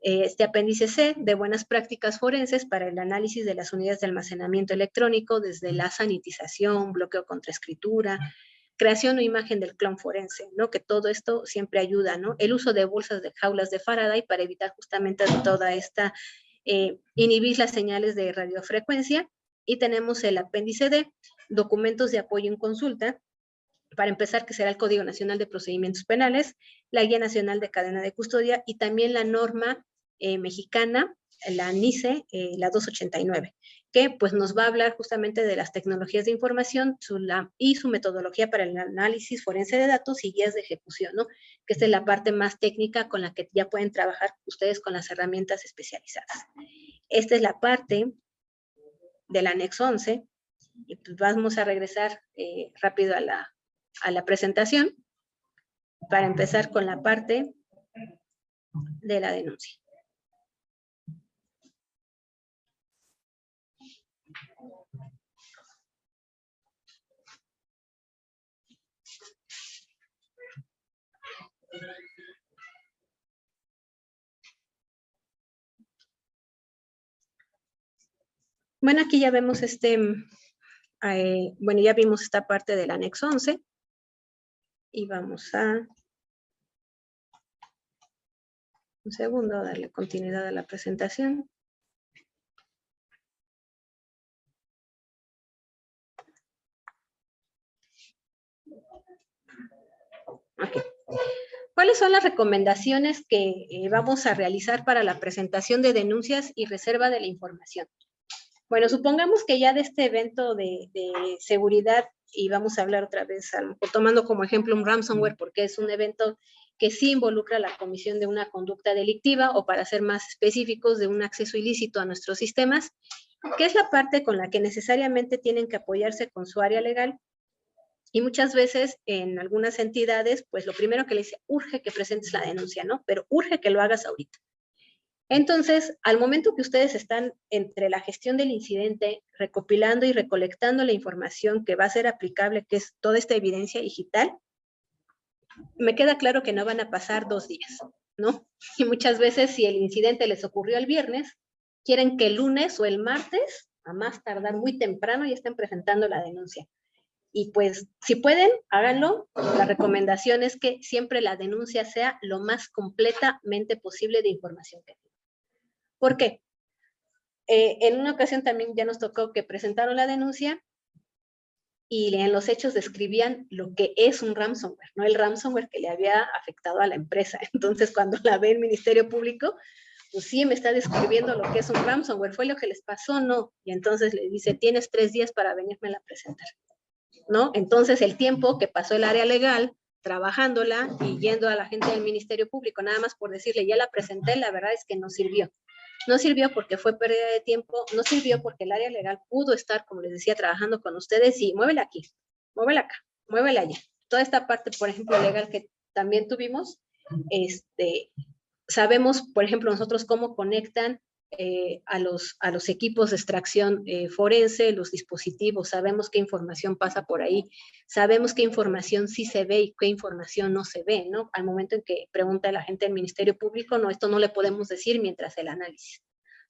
este apéndice C de buenas prácticas forenses para el análisis de las unidades de almacenamiento electrónico, desde la sanitización, bloqueo contra escritura, creación o imagen del clon forense, ¿no? Que todo esto siempre ayuda, ¿no? El uso de bolsas de jaulas de Faraday para evitar justamente toda esta, inhibir las señales de radiofrecuencia. Y tenemos el apéndice D, documentos de apoyo en consulta, para empezar, que será el Código Nacional de Procedimientos Penales, la Guía Nacional de Cadena de Custodia y también la norma mexicana, la NICE, la 289, que pues nos va a hablar justamente de las tecnologías de información y su metodología para el análisis forense de datos y guías de ejecución, ¿no? Que esta es la parte más técnica con la que ya pueden trabajar ustedes con las herramientas especializadas. Esta es la parte del anexo 11, y pues vamos a regresar rápido a la presentación para empezar con la parte de la denuncia. Bueno, aquí ya vemos bueno, ya vimos esta parte del anexo 11 y vamos a un segundo, darle continuidad a la presentación. Okay. ¿Cuáles son las recomendaciones que vamos a realizar para la presentación de denuncias y reserva de la información? Bueno, supongamos que ya de este evento de seguridad y vamos a hablar otra vez, tomando como ejemplo un ransomware, porque es un evento que sí involucra la comisión de una conducta delictiva, o para ser más específicos, de un acceso ilícito a nuestros sistemas, que es la parte con la que necesariamente tienen que apoyarse con su área legal. Y muchas veces en algunas entidades, pues lo primero que le dice, urge que presentes la denuncia, ¿no? Pero urge que lo hagas ahorita. Entonces, al momento que ustedes están entre la gestión del incidente, recopilando y recolectando la información que va a ser aplicable, que es toda esta evidencia digital, me queda claro que no van a pasar 2 días, ¿no? Y muchas veces, si el incidente les ocurrió el viernes, quieren que el lunes o el martes, a más tardar muy temprano, ya estén presentando la denuncia. Y pues, si pueden, háganlo. La recomendación es que siempre la denuncia sea lo más completamente posible de información que tenga. ¿Por qué? En una ocasión también ya nos tocó que presentaron la denuncia y en los hechos describían lo que es un ransomware, no el ransomware que le había afectado a la empresa. Entonces, cuando la ve el Ministerio Público, pues sí, me está describiendo lo que es un ransomware. ¿Fue lo que les pasó? No. Y entonces le dice, tienes 3 días para venírmela a presentar, ¿no? Entonces, el tiempo que pasó el área legal trabajándola y yendo a la gente del Ministerio Público, nada más por decirle, ya la presenté, la verdad es que no sirvió. No sirvió porque fue pérdida de tiempo, no sirvió porque el área legal pudo estar, como les decía, trabajando con ustedes y muévela aquí, muévela acá, muévela allá. Toda esta parte, por ejemplo, legal que también tuvimos, sabemos, por ejemplo, nosotros cómo conectan a los equipos de extracción forense, los dispositivos, sabemos qué información pasa por ahí, sabemos qué información sí se ve y qué información no se ve, ¿no? Al momento en que pregunta la gente del Ministerio Público, no, esto no le podemos decir mientras el análisis.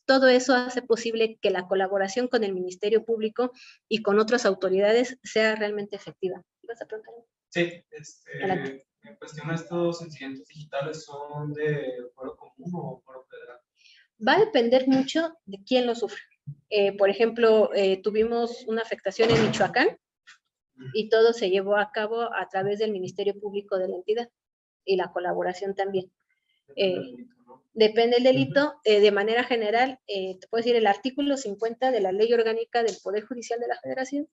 Todo eso hace posible que la colaboración con el Ministerio Público y con otras autoridades sea realmente efectiva. ¿Vas a preguntar? Sí, en cuestión a estos incidentes digitales, ¿son de foro común o foro federal? Va a depender mucho de quién lo sufre. Por ejemplo, tuvimos una afectación en Michoacán y todo se llevó a cabo a través del Ministerio Público de la entidad y la colaboración también. Depende del delito. De manera general, te puedo decir, el artículo 50 de la Ley Orgánica del Poder Judicial de la Federación,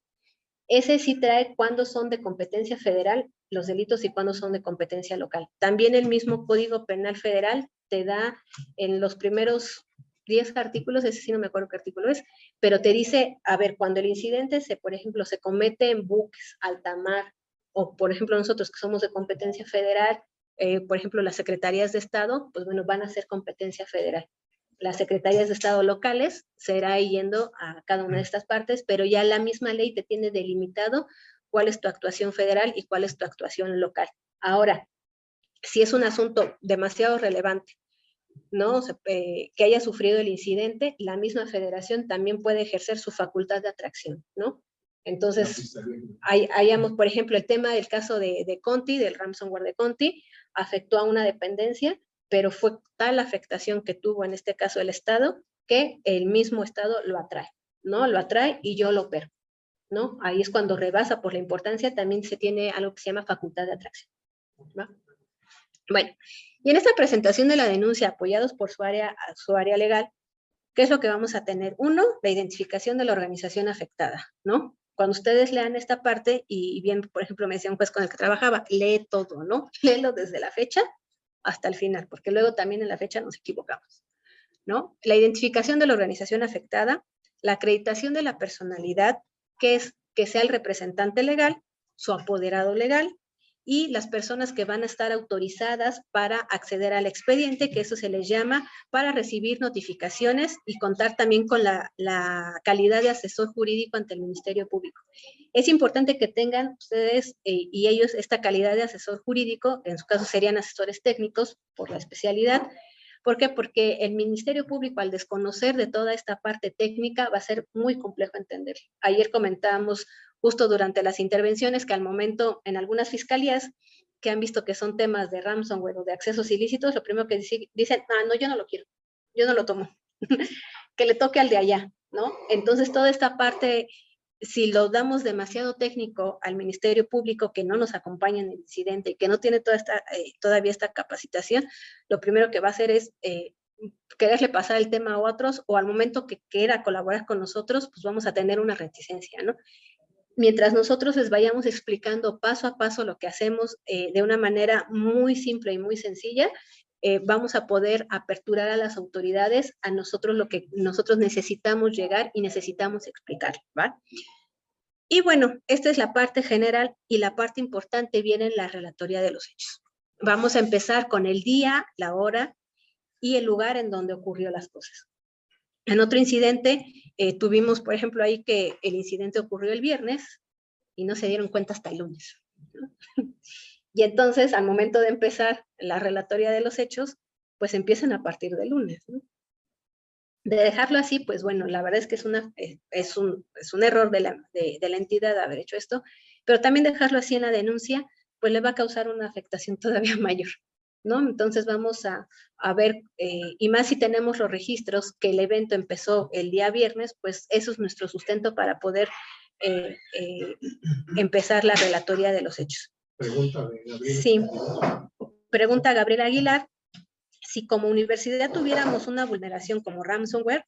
ese sí trae cuándo son de competencia federal los delitos y cuándo son de competencia local. También el mismo Código Penal Federal te da en los primeros 10 artículos, ese sí no me acuerdo qué artículo es, pero te dice, a ver, cuando el incidente, por ejemplo, se comete en buques, alta mar, o por ejemplo nosotros que somos de competencia federal, por ejemplo las secretarías de Estado, pues bueno, van a ser competencia federal. Las secretarías de Estado locales se irá yendo a cada una de estas partes, pero ya la misma ley te tiene delimitado cuál es tu actuación federal y cuál es tu actuación local. Ahora, si es un asunto demasiado relevante, ¿no? O sea, que haya sufrido el incidente, la misma federación también puede ejercer su facultad de atracción, ¿no? Entonces, hayamos, por ejemplo, el tema del caso de Conti, del ransomware de Conti, afectó a una dependencia, pero fue tal la afectación que tuvo en este caso el Estado, que el mismo Estado lo atrae, ¿no? Lo atrae y yo lo opero, ¿no? Ahí es cuando rebasa por la importancia, también se tiene algo que se llama facultad de atracción, ¿no? Bueno, y en esta presentación de la denuncia, apoyados por su área legal, ¿qué es lo que vamos a tener? Uno, la identificación de la organización afectada, ¿no? Cuando ustedes lean esta parte, y bien, por ejemplo, me decía un juez con el que trabajaba, lee todo, ¿no? Léelo desde la fecha hasta el final, porque luego también en la fecha nos equivocamos, ¿no? La identificación de la organización afectada, la acreditación de la personalidad, que es que sea el representante legal, su apoderado legal, y las personas que van a estar autorizadas para acceder al expediente, que eso se les llama para recibir notificaciones y contar también con la calidad de asesor jurídico ante el Ministerio Público. Es importante que tengan ustedes y ellos esta calidad de asesor jurídico, en su caso serían asesores técnicos por la especialidad. ¿Por qué? Porque el Ministerio Público, al desconocer de toda esta parte técnica, va a ser muy complejo entender. Ayer comentábamos justo durante las intervenciones que al momento en algunas fiscalías que han visto que son temas de ransomware o de accesos ilícitos, lo primero que dicen, no, yo no lo quiero, yo no lo tomo, que le toque al de allá, ¿no? Entonces toda esta parte, si lo damos demasiado técnico al Ministerio Público que no nos acompaña en el incidente y que no tiene todavía esta capacitación, lo primero que va a hacer es quererle pasar el tema a otros, o al momento que quiera colaborar con nosotros, pues vamos a tener una reticencia, ¿no? mientras nosotros les vayamos explicando paso a paso lo que hacemos de una manera muy simple y muy sencilla, vamos a poder aperturar a las autoridades a nosotros lo que nosotros necesitamos llegar y necesitamos explicar, ¿va? Y bueno, esta es la parte general y la parte importante viene en la relatoría de los hechos. Vamos a empezar con el día, la hora y el lugar en donde ocurrió las cosas. En otro incidente, tuvimos, por ejemplo, ahí que el incidente ocurrió el viernes y no se dieron cuenta hasta el lunes, ¿no? Y entonces, al momento de empezar la relatoría de los hechos, pues empiezan a partir del lunes, ¿no? De dejarlo así, pues bueno, la verdad es que es un error de la entidad haber hecho esto, pero también dejarlo así en la denuncia, pues le va a causar una afectación todavía mayor, ¿no? Entonces vamos a ver, y más si tenemos los registros que el evento empezó el día viernes, pues eso es nuestro sustento para poder empezar la relatoría de los hechos. Pregunta de Gabriel. Sí, pregunta Gabriel Aguilar. Si como universidad tuviéramos una vulneración como ransomware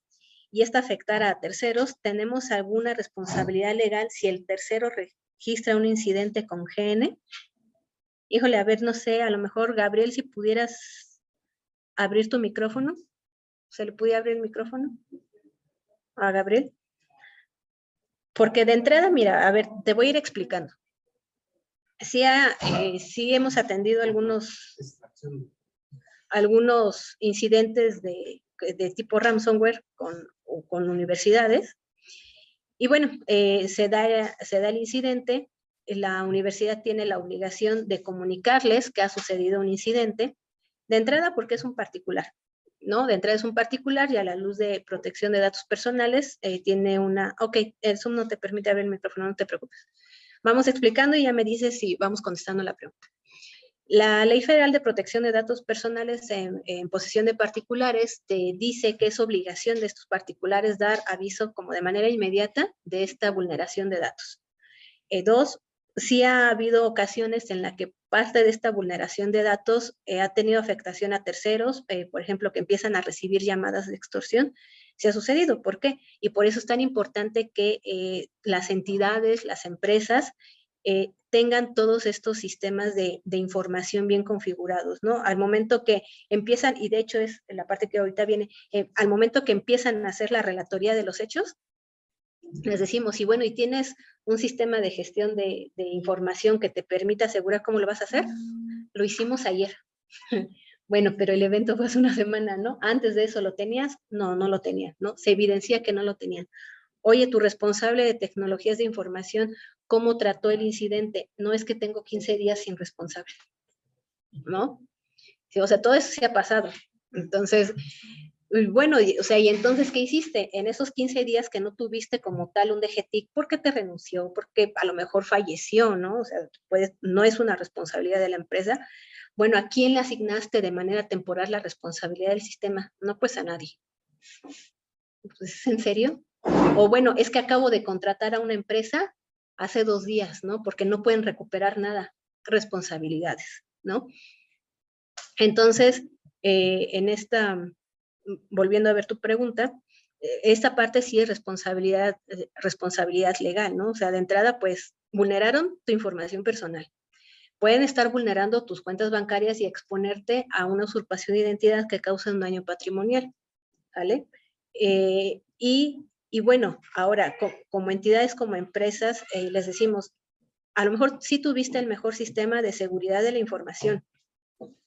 y esta afectara a terceros, ¿tenemos alguna responsabilidad legal si el tercero registra un incidente con GN? Híjole, a ver, no sé, a lo mejor, Gabriel, si pudieras abrir tu micrófono. ¿Se le puede abrir el micrófono a Gabriel? Porque de entrada, mira, a ver, te voy a ir explicando. Sí hemos atendido algunos incidentes de tipo ransomware con universidades. Y bueno, se da el incidente, la universidad tiene la obligación de comunicarles que ha sucedido un incidente, de entrada porque es un particular, ¿no? De entrada es un particular y a la luz de protección de datos personales tiene una... Ok, el Zoom no te permite abrir el micrófono, no te preocupes. Vamos explicando y ya me dices si vamos contestando la pregunta. La Ley Federal de Protección de Datos Personales en posesión de particulares te dice que es obligación de estos particulares dar aviso como de manera inmediata de esta vulneración de datos. Dos, sí ha habido ocasiones en las que parte de esta vulneración de datos ha tenido afectación a terceros, por ejemplo, que empiezan a recibir llamadas de extorsión. Se ha sucedido, ¿por qué? Y por eso es tan importante que las entidades, las empresas, tengan todos estos sistemas de información bien configurados, ¿no? Al momento que empiezan, y de hecho es la parte que ahorita viene, al momento que empiezan a hacer la relatoría de los hechos, les decimos, y bueno, y tienes un sistema de gestión de información que te permita asegurar cómo lo vas a hacer, lo hicimos ayer. Bueno, pero el evento fue hace una semana, ¿no? Antes de eso, ¿lo tenías? No, no lo tenían, ¿no? Se evidencia que no lo tenían. Oye, tu responsable de tecnologías de información, ¿cómo trató el incidente? No es que tengo 15 días sin responsable, ¿no? Sí, o sea, todo eso se ha pasado. Entonces, bueno, o sea, ¿y entonces qué hiciste? En esos 15 días que no tuviste como tal un DGTIC, ¿por qué te renunció? Porque a lo mejor falleció, ¿no? O sea, no es una responsabilidad de la empresa. Bueno, ¿a quién le asignaste de manera temporal la responsabilidad del sistema? No, pues a nadie. Pues, ¿es en serio? O bueno, es que acabo de contratar a una empresa hace 2 días, ¿no? Porque no pueden recuperar nada, responsabilidades, ¿no? Entonces, volviendo a ver tu pregunta, esta parte sí es responsabilidad legal, ¿no? O sea, de entrada, pues, vulneraron tu información personal. Pueden estar vulnerando tus cuentas bancarias y exponerte a una usurpación de identidad que causa un daño patrimonial, ¿vale? Y bueno, ahora, como entidades, como empresas, les decimos, a lo mejor sí tuviste el mejor sistema de seguridad de la información.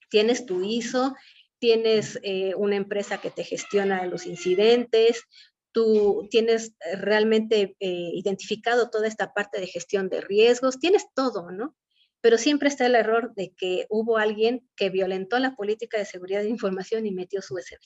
Tienes tu ISO, tienes una empresa que te gestiona los incidentes, tú tienes realmente identificado toda esta parte de gestión de riesgos, tienes todo, ¿no? Pero siempre está el error de que hubo alguien que violentó la política de seguridad de información y metió su USB,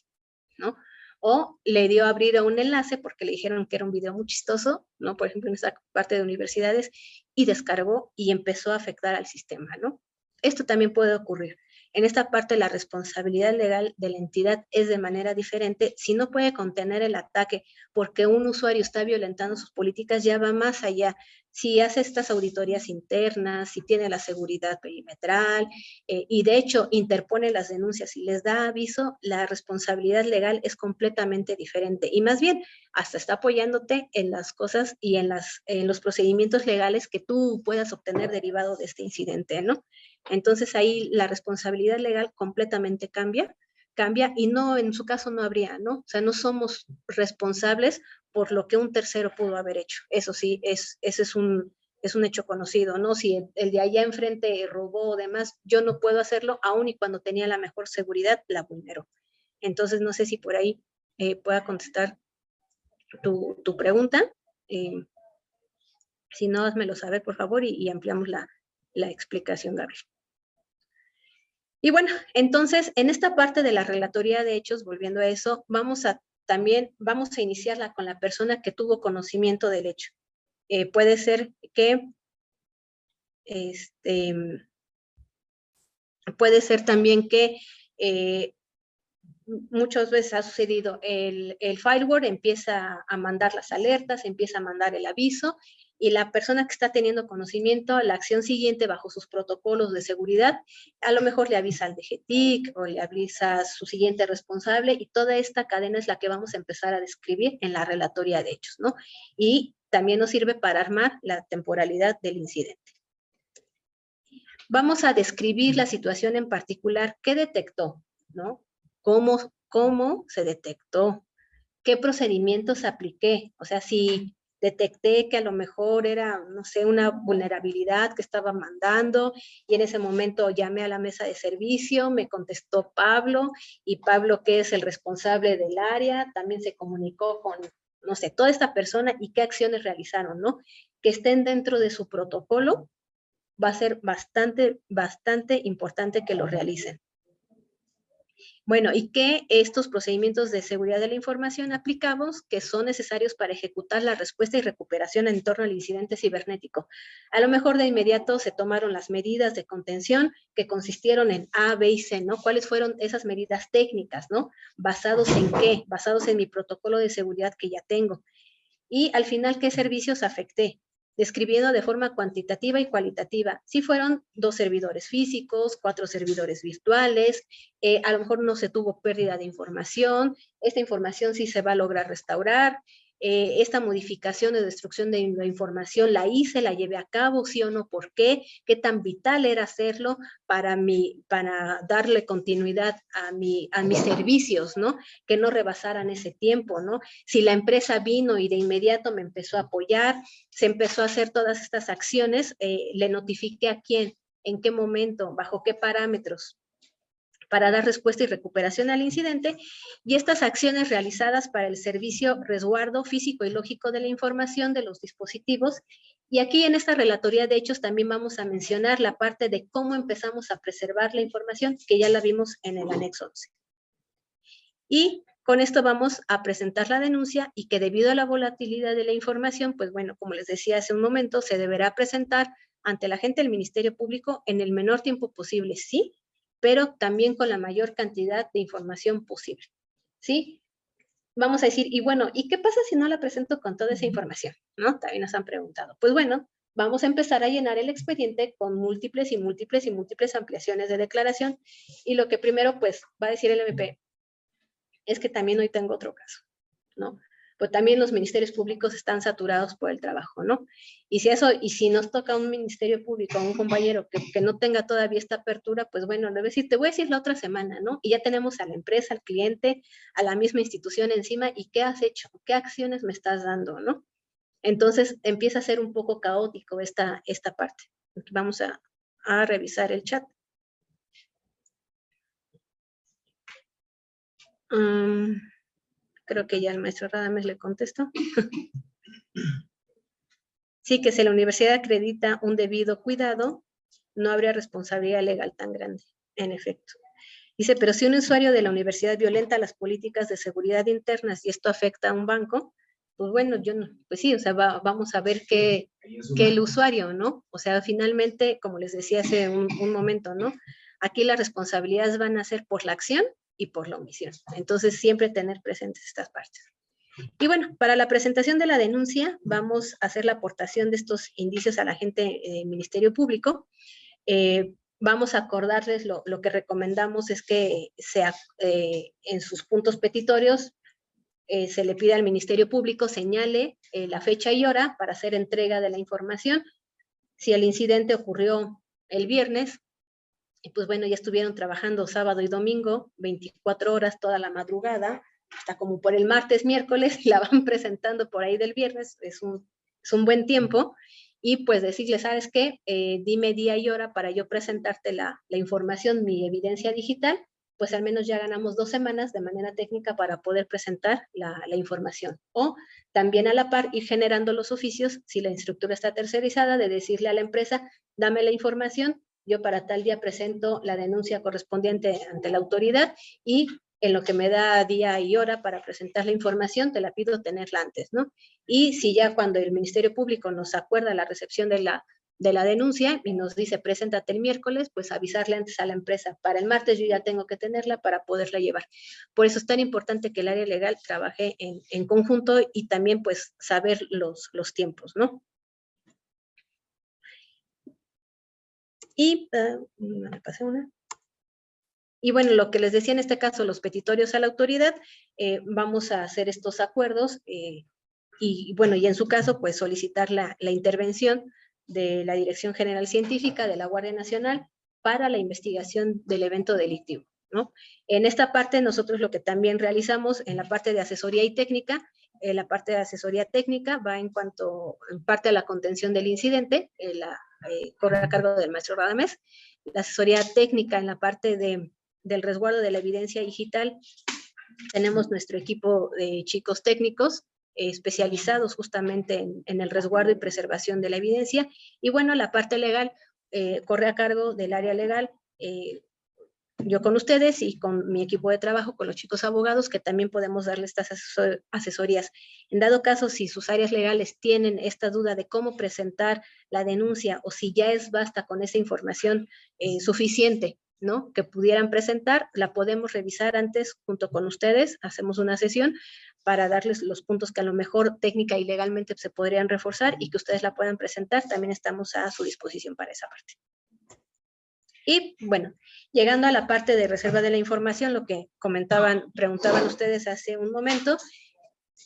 ¿no? O le dio a abrir a un enlace porque le dijeron que era un video muy chistoso, ¿no? Por ejemplo, en esta parte de universidades, y descargó y empezó a afectar al sistema, ¿no? Esto también puede ocurrir. En esta parte, la responsabilidad legal de la entidad es de manera diferente. Si no puede contener el ataque porque un usuario está violentando sus políticas, ya va más allá si hace estas auditorías internas, si tiene la seguridad perimetral, y de hecho interpone las denuncias y les da aviso, la responsabilidad legal es completamente diferente. Y más bien, hasta está apoyándote en las cosas y en los procedimientos legales que tú puedas obtener derivado de este incidente, ¿no? Entonces ahí la responsabilidad legal completamente cambia y no, en su caso no habría, ¿no? O sea, no somos responsables por lo que un tercero pudo haber hecho. Eso sí, ese es un hecho conocido, ¿no? Si el de allá enfrente robó o demás, yo no puedo hacerlo, aun y cuando tenía la mejor seguridad, la vulneró. Entonces, no sé si por ahí pueda contestar tu pregunta. Si no, házmelo saber, por favor, y ampliamos la explicación, Gabriel. Y bueno, entonces, en esta parte de la relatoría de hechos, volviendo a eso, vamos a iniciarla con la persona que tuvo conocimiento del hecho. Puede ser que, puede ser también que muchas veces ha sucedido, el firewall empieza a mandar las alertas, empieza a mandar el aviso, y la persona que está teniendo conocimiento, la acción siguiente bajo sus protocolos de seguridad, a lo mejor le avisa al DGTIC o le avisa a su siguiente responsable, y toda esta cadena es la que vamos a empezar a describir en la relatoría de hechos, ¿no? Y también nos sirve para armar la temporalidad del incidente. Vamos a describir la situación en particular. ¿Qué detectó? ¿No? ¿Cómo se detectó? ¿Qué procedimientos apliqué? O sea, si detecté que a lo mejor era, no sé, una vulnerabilidad que estaba mandando, y en ese momento llamé a la mesa de servicio, me contestó Pablo, y Pablo, que es el responsable del área, también se comunicó con, no sé, toda esta persona, y qué acciones realizaron, ¿no? Que estén dentro de su protocolo, va a ser bastante importante que lo realicen. Bueno, y que estos procedimientos de seguridad de la información aplicamos, que son necesarios para ejecutar la respuesta y recuperación en torno al incidente cibernético. A lo mejor de inmediato se tomaron las medidas de contención que consistieron en A, B y C, ¿no? ¿Cuáles fueron esas medidas técnicas, ¿no? ¿Basados en qué? Basados en mi protocolo de seguridad que ya tengo. Y al final, ¿qué servicios afecté? Describiendo de forma cuantitativa y cualitativa. Si fueron 2 servidores físicos, 4 servidores virtuales, a lo mejor no se tuvo pérdida de información, esta información sí se va a lograr restaurar, esta modificación de destrucción de la información la hice, la llevé a cabo, sí o no, ¿por qué? ¿Qué tan vital era hacerlo para darle continuidad a mis servicios, ¿no? Que no rebasaran ese tiempo, ¿no? Si la empresa vino y de inmediato me empezó a apoyar, se empezó a hacer todas estas acciones, le notifiqué a quién, en qué momento, bajo qué parámetros, para dar respuesta y recuperación al incidente, y estas acciones realizadas para el servicio resguardo físico y lógico de la información de los dispositivos. Y aquí en esta relatoría de hechos también vamos a mencionar la parte de cómo empezamos a preservar la información, que ya la vimos en el anexo 11. Y con esto vamos a presentar la denuncia, y que debido a la volatilidad de la información, pues bueno, como les decía hace un momento, se deberá presentar ante la gente del Ministerio Público en el menor tiempo posible, sí, pero también con la mayor cantidad de información posible, ¿sí? Vamos a decir, y bueno, ¿y qué pasa si no la presento con toda esa información? ¿No? También nos han preguntado. Pues bueno, vamos a empezar a llenar el expediente con múltiples ampliaciones de declaración, y lo que primero, pues, va a decir el MP, es que también hoy tengo otro caso, ¿no? Pues también los ministerios públicos están saturados por el trabajo, ¿no? Y si nos toca un ministerio público, a un compañero que no tenga todavía esta apertura, pues bueno, le voy a decir, te voy a decir la otra semana, ¿no? Y ya tenemos a la empresa, al cliente, a la misma institución encima, ¿y qué has hecho? ¿Qué acciones me estás dando, no? Entonces empieza a ser un poco caótico esta parte. Vamos a revisar el chat. Creo que ya el maestro Radames le contestó. Sí, que si la universidad acredita un debido cuidado, no habría responsabilidad legal tan grande, en efecto. Dice, pero si un usuario de la universidad violenta las políticas de seguridad internas y esto afecta a un banco, pues bueno, pues sí, o sea, vamos a ver que el usuario, ¿no? O sea, finalmente, como les decía hace un momento, ¿no? Aquí las responsabilidades van a ser por la acción y por la omisión. Entonces, siempre tener presentes estas partes. Y bueno, para la presentación de la denuncia vamos a hacer la aportación de estos indicios al agente Ministerio Público. Vamos a acordarles lo que recomendamos es que en sus puntos petitorios se le pide al Ministerio Público señale la fecha y hora para hacer entrega de la información. Si el incidente ocurrió el viernes, pues bueno, ya estuvieron trabajando sábado y domingo, 24 horas toda la madrugada, hasta como por el martes, miércoles, la van presentando por ahí del viernes, es un buen tiempo, y pues decirle, ¿sabes qué? Dime día y hora para yo presentarte la información, mi evidencia digital, pues al menos ya ganamos 2 semanas de manera técnica para poder presentar la información. O también a la par ir generando los oficios, si la estructura está tercerizada, de decirle a la empresa, dame la información, yo para tal día presento la denuncia correspondiente ante la autoridad y en lo que me da día y hora para presentar la información, te la pido tenerla antes, ¿no? Y si ya cuando el Ministerio Público nos acuerda la recepción de la denuncia y nos dice, preséntate el miércoles, pues avisarle antes a la empresa. Para el martes yo ya tengo que tenerla para poderla llevar. Por eso es tan importante que el área legal trabaje en conjunto y también pues saber los tiempos, ¿no? Y, me pasé una. Y bueno, lo que les decía en este caso, los petitorios a la autoridad, vamos a hacer estos acuerdos y bueno, y en su caso, pues solicitar la intervención de la Dirección General Científica de la Guardia Nacional para la investigación del evento delictivo, ¿no? En esta parte nosotros lo que también realizamos en la parte de asesoría y técnica, la parte de asesoría técnica va en parte a la contención del incidente, corre a cargo del maestro Radamés, la asesoría técnica en la parte del resguardo de la evidencia digital, tenemos nuestro equipo de chicos técnicos especializados justamente en el resguardo y preservación de la evidencia. Y bueno, la parte legal corre a cargo del área legal, yo con ustedes y con mi equipo de trabajo, con los chicos abogados, que también podemos darles estas asesorías. En dado caso, si sus áreas legales tienen esta duda de cómo presentar la denuncia o si ya es basta con esa información suficiente, ¿no? Que pudieran presentar, la podemos revisar antes junto con ustedes, hacemos una sesión para darles los puntos que a lo mejor técnica y legalmente se podrían reforzar y que ustedes la puedan presentar, también estamos a su disposición para esa parte. Y bueno, llegando a la parte de reserva de la información, lo que preguntaban ustedes hace un momento,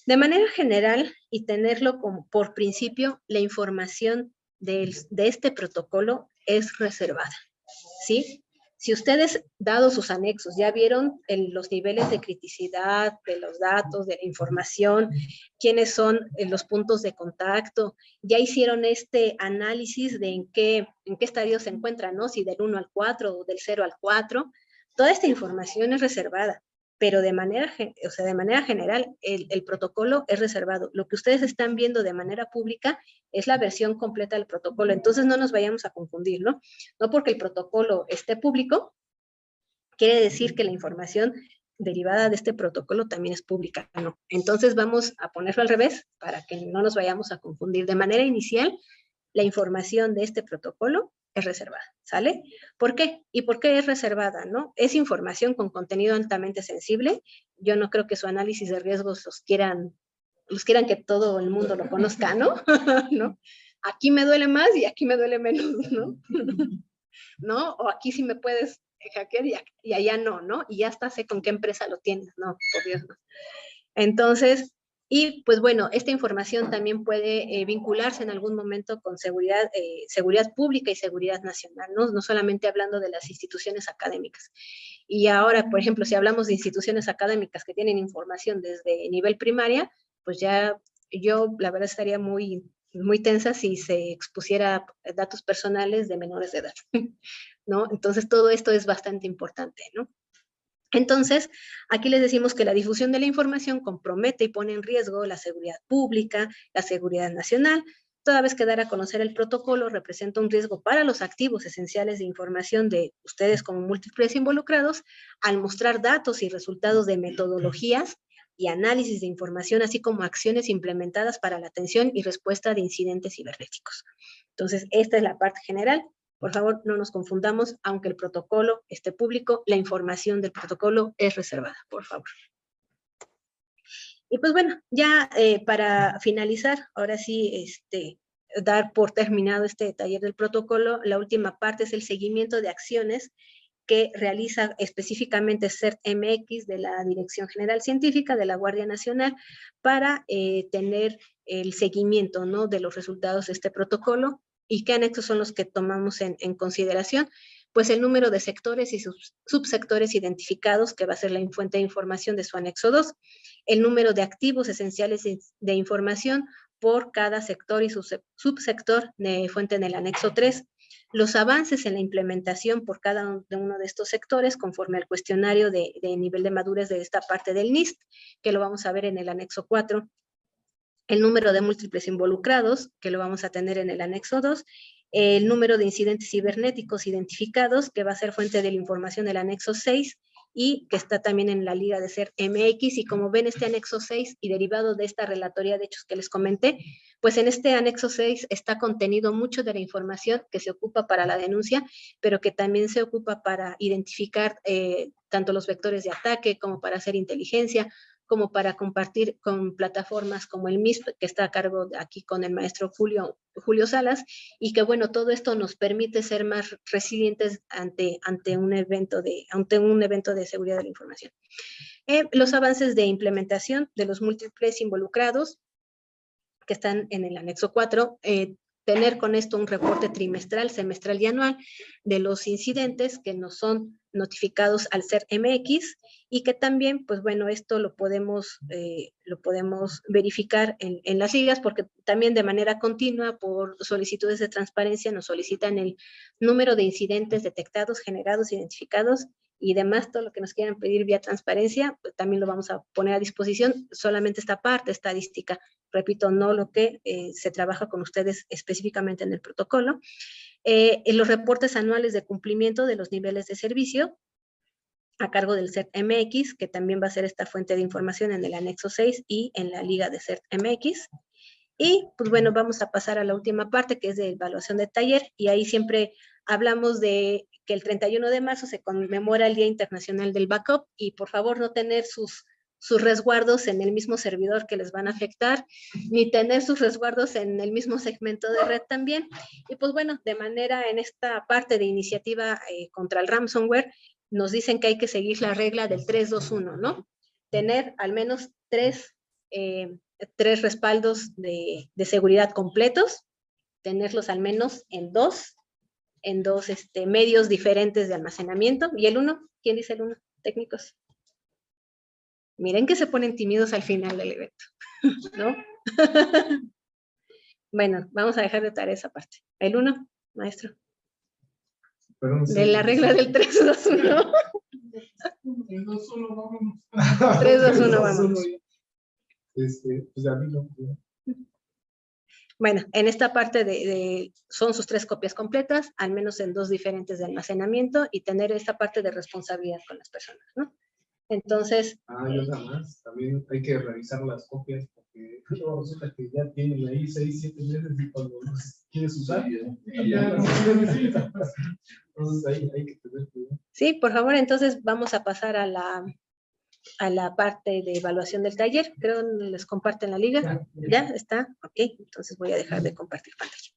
de manera general y tenerlo como por principio, la información de este protocolo es reservada, ¿sí? Si ustedes, dado sus anexos, ya vieron los niveles de criticidad de los datos, de la información, quiénes son los puntos de contacto, ya hicieron este análisis de en qué estadio se encuentran, ¿no? Si del 1 al 4 o del 0 al 4, toda esta información es reservada, pero de manera general el protocolo es reservado. Lo que ustedes están viendo de manera pública es la versión completa del protocolo, entonces no nos vayamos a confundir, ¿no? No porque el protocolo esté público, quiere decir que la información derivada de este protocolo también es pública, ¿no? Entonces vamos a ponerlo al revés para que no nos vayamos a confundir. De manera inicial, la información de este protocolo es reservada, ¿sale? ¿Por qué? ¿Y por qué es reservada, no? Es información con contenido altamente sensible. Yo no creo que su análisis de riesgos los quieran que todo el mundo lo conozca, ¿no? ¿No? Aquí me duele más y aquí me duele menos, ¿no? ¿No? O aquí sí me puedes hackear y allá no, ¿no? Y ya hasta sé con qué empresa lo tienes, no, por Dios, no. Entonces, y pues bueno, esta información también puede vincularse en algún momento con seguridad pública y seguridad nacional, ¿no? No solamente hablando de las instituciones académicas. Y ahora, por ejemplo, si hablamos de instituciones académicas que tienen información desde nivel primaria, pues ya yo la verdad estaría muy tensa si se expusiera datos personales de menores de edad, ¿no? Entonces todo esto es bastante importante, ¿no? Entonces, aquí les decimos que la difusión de la información compromete y pone en riesgo la seguridad pública, la seguridad nacional. Toda vez que dar a conocer el protocolo representa un riesgo para los activos esenciales de información de ustedes como múltiples involucrados, al mostrar datos y resultados de metodologías y análisis de información, así como acciones implementadas para la atención y respuesta de incidentes cibernéticos. Entonces, esta es la parte general. Por favor, no nos confundamos, aunque el protocolo esté público, la información del protocolo es reservada, por favor. Y pues bueno, ya para finalizar, ahora sí, dar por terminado este taller del protocolo, la última parte es el seguimiento de acciones que realiza específicamente CERT-MX de la Dirección General Científica de la Guardia Nacional para tener el seguimiento, ¿no?, de los resultados de este protocolo. ¿Y qué anexos son los que tomamos en consideración? Pues el número de sectores y subsectores identificados, que va a ser la fuente de información de su anexo 2, el número de activos esenciales de información por cada sector y subsector de fuente en el anexo 3, los avances en la implementación por cada uno de estos sectores conforme al cuestionario de nivel de madurez de esta parte del NIST, que lo vamos a ver en el anexo 4, el número de múltiples involucrados, que lo vamos a tener en el anexo 2, el número de incidentes cibernéticos identificados, que va a ser fuente de la información del anexo 6, y que está también en la liga de CERT-MX, y como ven este anexo 6 y derivado de esta relatoría de hechos que les comenté, pues en este anexo 6 está contenido mucho de la información que se ocupa para la denuncia, pero que también se ocupa para identificar tanto los vectores de ataque como para hacer inteligencia, como para compartir con plataformas como el MISP, que está a cargo aquí con el maestro Julio Salas, y que bueno, todo esto nos permite ser más resilientes ante un evento de seguridad de la información. Los avances de implementación de los múltiples involucrados, que están en el anexo 4, tener con esto un reporte trimestral, semestral y anual de los incidentes que nos son notificados al CERT-MX, y que también, pues bueno, esto lo podemos verificar en las ligas, porque también de manera continua, por solicitudes de transparencia, nos solicitan el número de incidentes detectados, generados, identificados, y demás, todo lo que nos quieran pedir vía transparencia, pues también lo vamos a poner a disposición, solamente esta parte estadística, repito, no lo que se trabaja con ustedes específicamente en el protocolo. En los reportes anuales de cumplimiento de los niveles de servicio, a cargo del CERT-MX, que también va a ser esta fuente de información en el anexo 6 y en la liga de CERT-MX. Y pues bueno, vamos a pasar a la última parte, que es de evaluación de taller, y ahí siempre hablamos de que el 31 de marzo se conmemora el Día Internacional del Backup, y por favor no tener sus resguardos en el mismo servidor que les van a afectar, ni tener sus resguardos en el mismo segmento de red también. Y pues bueno, de manera en esta parte de iniciativa contra el ransomware, nos dicen que hay que seguir la regla del 3-2-1, ¿no? Tener al menos tres respaldos de seguridad completos, tenerlos al menos en dos medios diferentes de almacenamiento. ¿Y el 1? ¿Quién dice el 1? Técnicos. Miren que se ponen tímidos al final del evento, ¿no? Bueno, vamos a dejar de tarea esa parte. El 1, maestro. De la regla del 3-2-1. 3-2-1, vámonos. 3-2-1, vámonos. Pues ya vino. Bueno, en esta parte son sus 3 copias completas, al menos en 2 diferentes de almacenamiento, y tener esta parte de responsabilidad con las personas, ¿no? Entonces... y otra más, también hay que revisar las copias, porque resulta que ya tienen ahí 6-7 meses y cuando los quieres usar, ya no necesitas. Entonces ahí hay que tener cuidado. Sí, por favor, entonces vamos a pasar a la parte de evaluación del taller. Creo que les comparten la liga. ¿Ya está? Ok, entonces voy a dejar de compartir pantalla.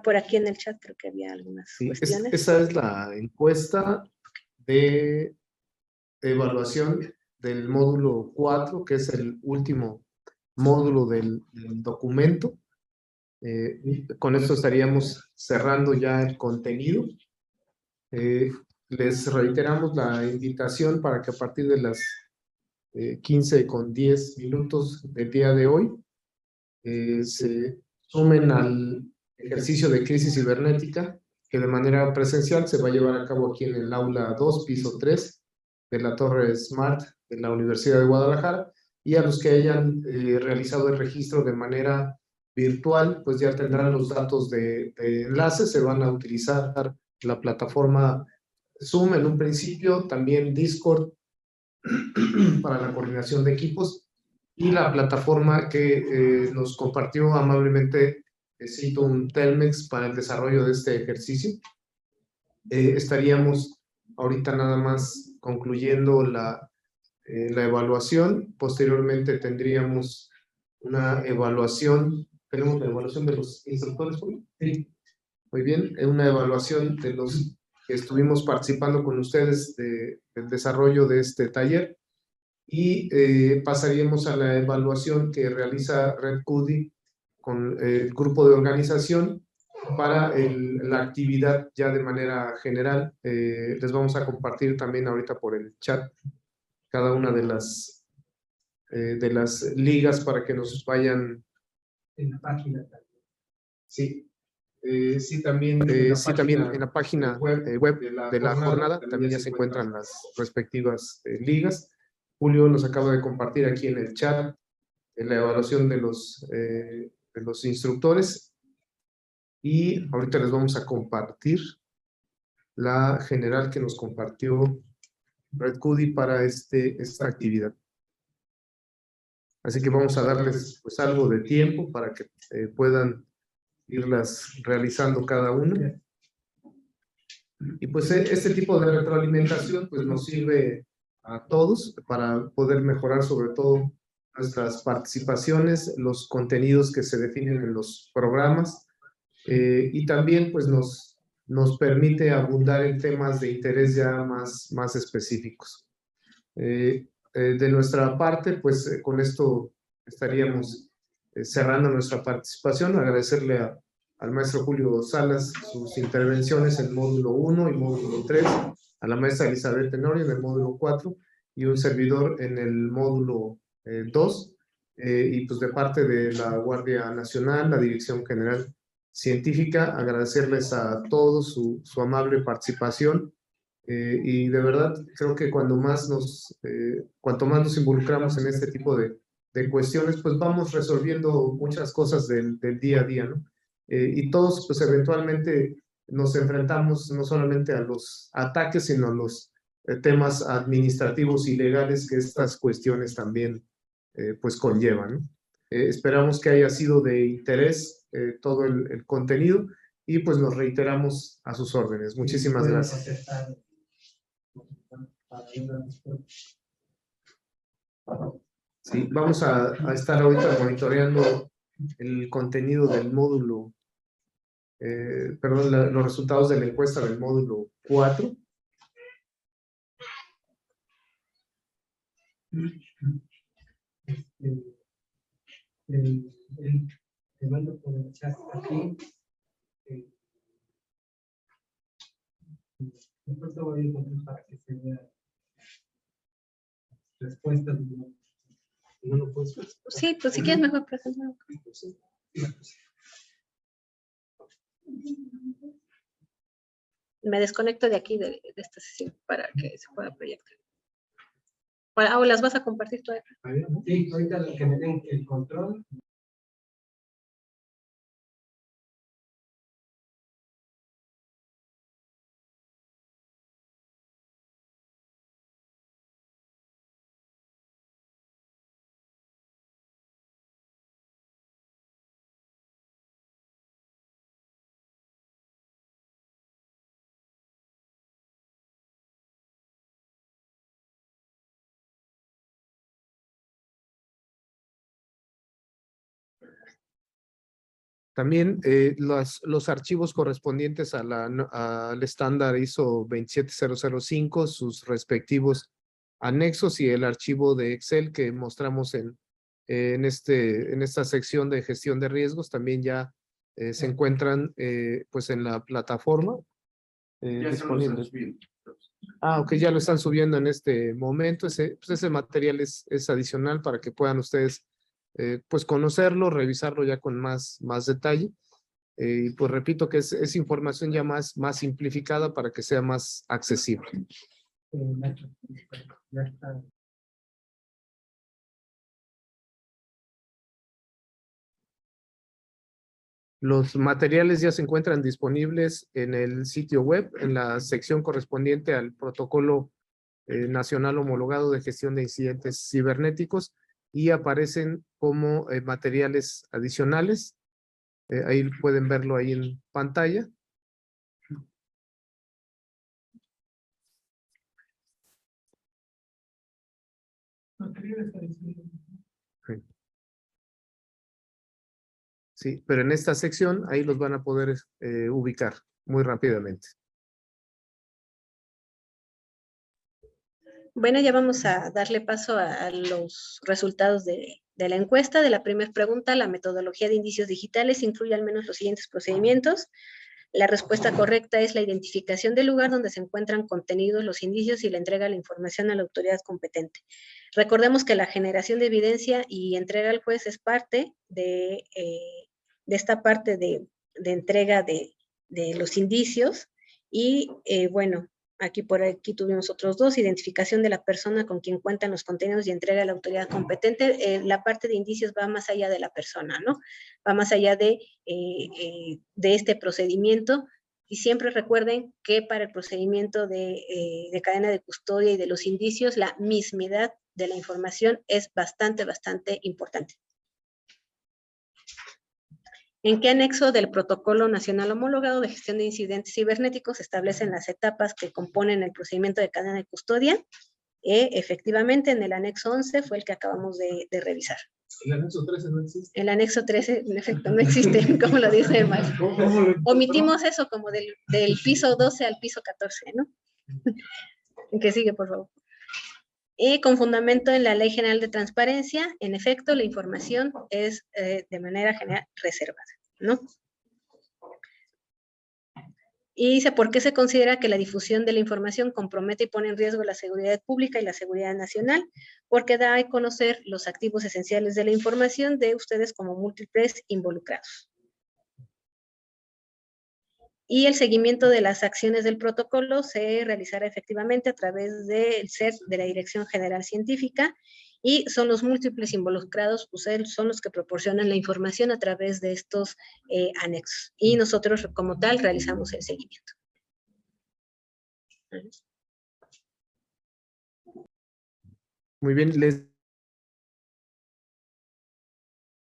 Por aquí en el chat creo que había algunas cuestiones. Esa es la encuesta de evaluación del módulo 4, que es el último módulo del documento. Con esto estaríamos cerrando ya el contenido. Les reiteramos la invitación para que a partir de las 15:10 del día de hoy se sumen al ejercicio de crisis cibernética, que de manera presencial se va a llevar a cabo aquí en el aula 2, piso 3 de la Torre Smart de la Universidad de Guadalajara, y a los que hayan realizado el registro de manera virtual, pues ya tendrán los datos de enlace. Se van a utilizar la plataforma Zoom en un principio, también Discord para la coordinación de equipos, y la plataforma que nos compartió amablemente Citum Telmex para el desarrollo de este ejercicio. Estaríamos ahorita nada más concluyendo la la evaluación. Posteriormente tendríamos una evaluación. ¿Tenemos la evaluación de los instructores? Sí. Muy bien, una evaluación de los que estuvimos participando con ustedes del desarrollo de este taller. Y pasaríamos a la evaluación que realiza Red Cudi con el grupo de organización para la actividad ya de manera general. Les vamos a compartir también ahorita por el chat cada una de las ligas para que nos vayan En la página también. Sí. Sí, también en la página web de la jornada también ya se encuentran las respectivas ligas. Julio nos acaba de compartir aquí en el chat la evaluación de los instructores y ahorita les vamos a compartir la general que nos compartió Red Cudi para esta actividad. Así que vamos a darles pues algo de tiempo para que puedan irlas realizando cada una. Y pues este tipo de retroalimentación pues nos sirve a todos para poder mejorar sobre todo nuestras participaciones, los contenidos que se definen en los programas y también pues nos permite abundar en temas de interés ya más específicos. De nuestra parte pues con esto estaríamos cerrando nuestra participación, agradecerle al maestro Julio Salas sus intervenciones en el módulo 1 y módulo 3, a la maestra Elizabeth Tenorio en el módulo 4 y un servidor en el módulo 2, y pues de parte de la Guardia Nacional, la Dirección General Científica, agradecerles a todos su amable participación y de verdad creo que cuanto más nos involucramos en este tipo de cuestiones, pues vamos resolviendo muchas cosas del día a día, ¿no? Y todos pues eventualmente nos enfrentamos no solamente a los ataques, sino a los temas administrativos y legales que estas cuestiones también pues conllevan, ¿no? Esperamos que haya sido de interés todo el contenido y pues nos reiteramos a sus órdenes. Muchísimas gracias. Sí, vamos a estar ahorita monitoreando el contenido del módulo, perdón, los resultados de la encuesta del módulo 4. Te mando por el chat aquí. De pronto voy a encontrar para que se vea respuestas. No lo puedes ver. Sí, pues si quieres mejor presentar. Me desconecto de aquí de esta sesión para que se pueda proyectar. ¿O las vas a compartir todavía? Sí, ahorita que me den el control. También los archivos correspondientes al estándar ISO 27005, sus respectivos anexos y el archivo de Excel que mostramos en esta sección de gestión de riesgos también ya se encuentran pues en la plataforma disponibles. Ok, ya lo están subiendo en este momento. Ese material es adicional para que puedan ustedes pues conocerlo, revisarlo ya con más detalle. Y pues repito que es información ya más simplificada para que sea más accesible. Ya está. Los materiales ya se encuentran disponibles en el sitio web, en la sección correspondiente al protocolo nacional homologado de gestión de incidentes cibernéticos y aparecen como materiales adicionales. Ahí pueden verlo ahí en pantalla. Sí, pero en esta sección ahí los van a poder ubicar muy rápidamente. Bueno, ya vamos a darle paso a los resultados de la encuesta. De la primera pregunta, la metodología de indicios digitales incluye al menos los siguientes procedimientos. La respuesta correcta es la identificación del lugar donde se encuentran contenidos los indicios y la entrega de la información a la autoridad competente. Recordemos que la generación de evidencia y entrega al juez es parte de esta parte de entrega de los indicios y bueno, por aquí tuvimos otros dos, identificación de la persona con quien cuentan los contenidos y entrega a la autoridad competente. La parte de indicios va más allá de la persona, ¿no? Va más allá de este procedimiento. Y siempre recuerden que para el procedimiento de cadena de custodia y de los indicios, la mismidad de la información es bastante importante. ¿En qué anexo del Protocolo Nacional Homologado de Gestión de Incidentes Cibernéticos se establecen las etapas que componen el procedimiento de cadena de custodia? Efectivamente, en el anexo 11 fue el que acabamos de revisar. El anexo 13 no existe. El anexo 13, en efecto, no existe, como lo dice Max. Omitimos eso como del piso 12 al piso 14, ¿no? Que sigue, por favor. Y con fundamento en la Ley General de Transparencia, en efecto, la información es de manera general reservada, ¿no? Y dice, ¿por qué se considera que la difusión de la información compromete y pone en riesgo la seguridad pública y la seguridad nacional? Porque da a conocer los activos esenciales de la información de ustedes como múltiples involucrados. Y el seguimiento de las acciones del protocolo se realizará efectivamente a través del CERT de la Dirección General Científica y son los múltiples involucrados, ustedes son los que proporcionan la información a través de estos anexos. Y nosotros como tal realizamos el seguimiento. Muy bien, les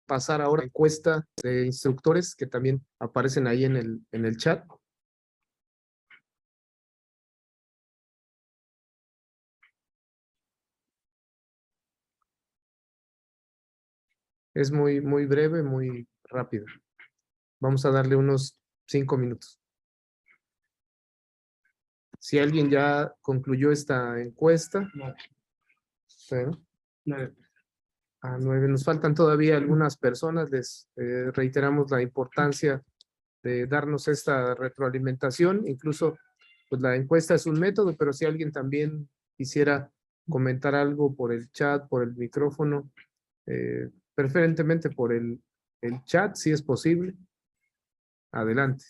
pasar ahora a la encuesta de instructores que también aparecen ahí en el chat. Es muy breve, muy rápido. Vamos a darle unos 5 minutos. Si alguien ya concluyó esta encuesta. Sí, ¿no? 9. Nos faltan todavía algunas personas. Les reiteramos la importancia de darnos esta retroalimentación. Incluso, pues la encuesta es un método, pero si alguien también quisiera comentar algo por el chat, por el micrófono, preferentemente por el chat, si es posible. Adelante.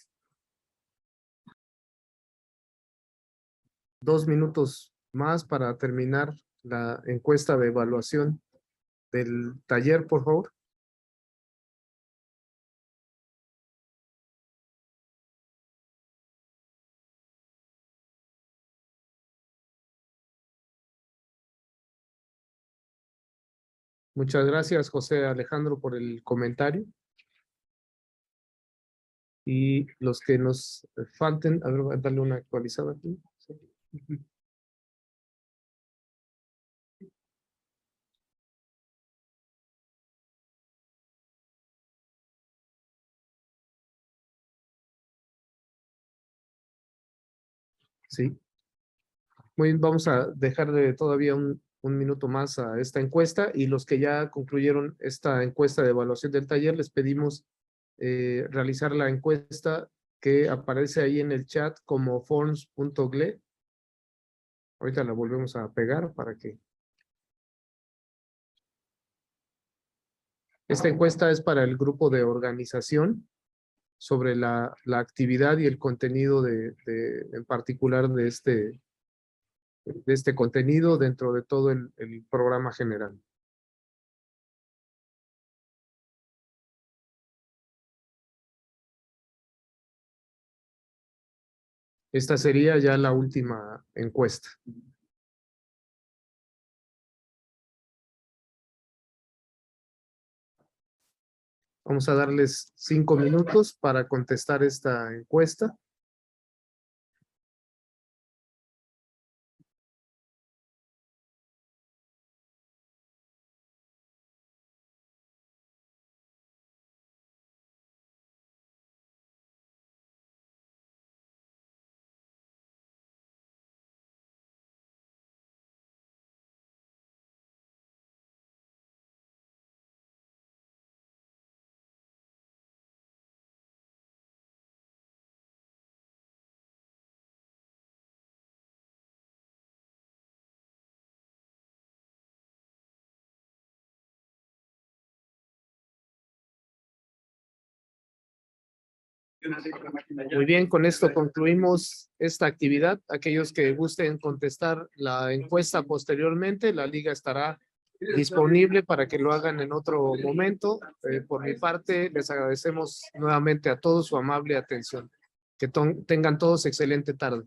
2 minutos más para terminar la encuesta de evaluación del taller, por favor. Muchas gracias, José Alejandro, por el comentario. Y los que nos falten, a ver, voy a darle una actualizada aquí. Sí. Sí. Muy bien, vamos a dejarle todavía un minuto más a esta encuesta y los que ya concluyeron esta encuesta de evaluación del taller, les pedimos realizar la encuesta que aparece ahí en el chat como forms.gle. Ahorita la volvemos a pegar para que... Esta encuesta es para el grupo de organización sobre la actividad y el contenido en particular de este contenido dentro de todo el programa general. Esta sería ya la última encuesta. Vamos a darles 5 minutos para contestar esta encuesta. Muy bien, con esto concluimos esta actividad. Aquellos que gusten contestar la encuesta posteriormente, la liga estará disponible para que lo hagan en otro momento. Por mi parte, les agradecemos nuevamente a todos su amable atención. Que tengan todos excelente tarde.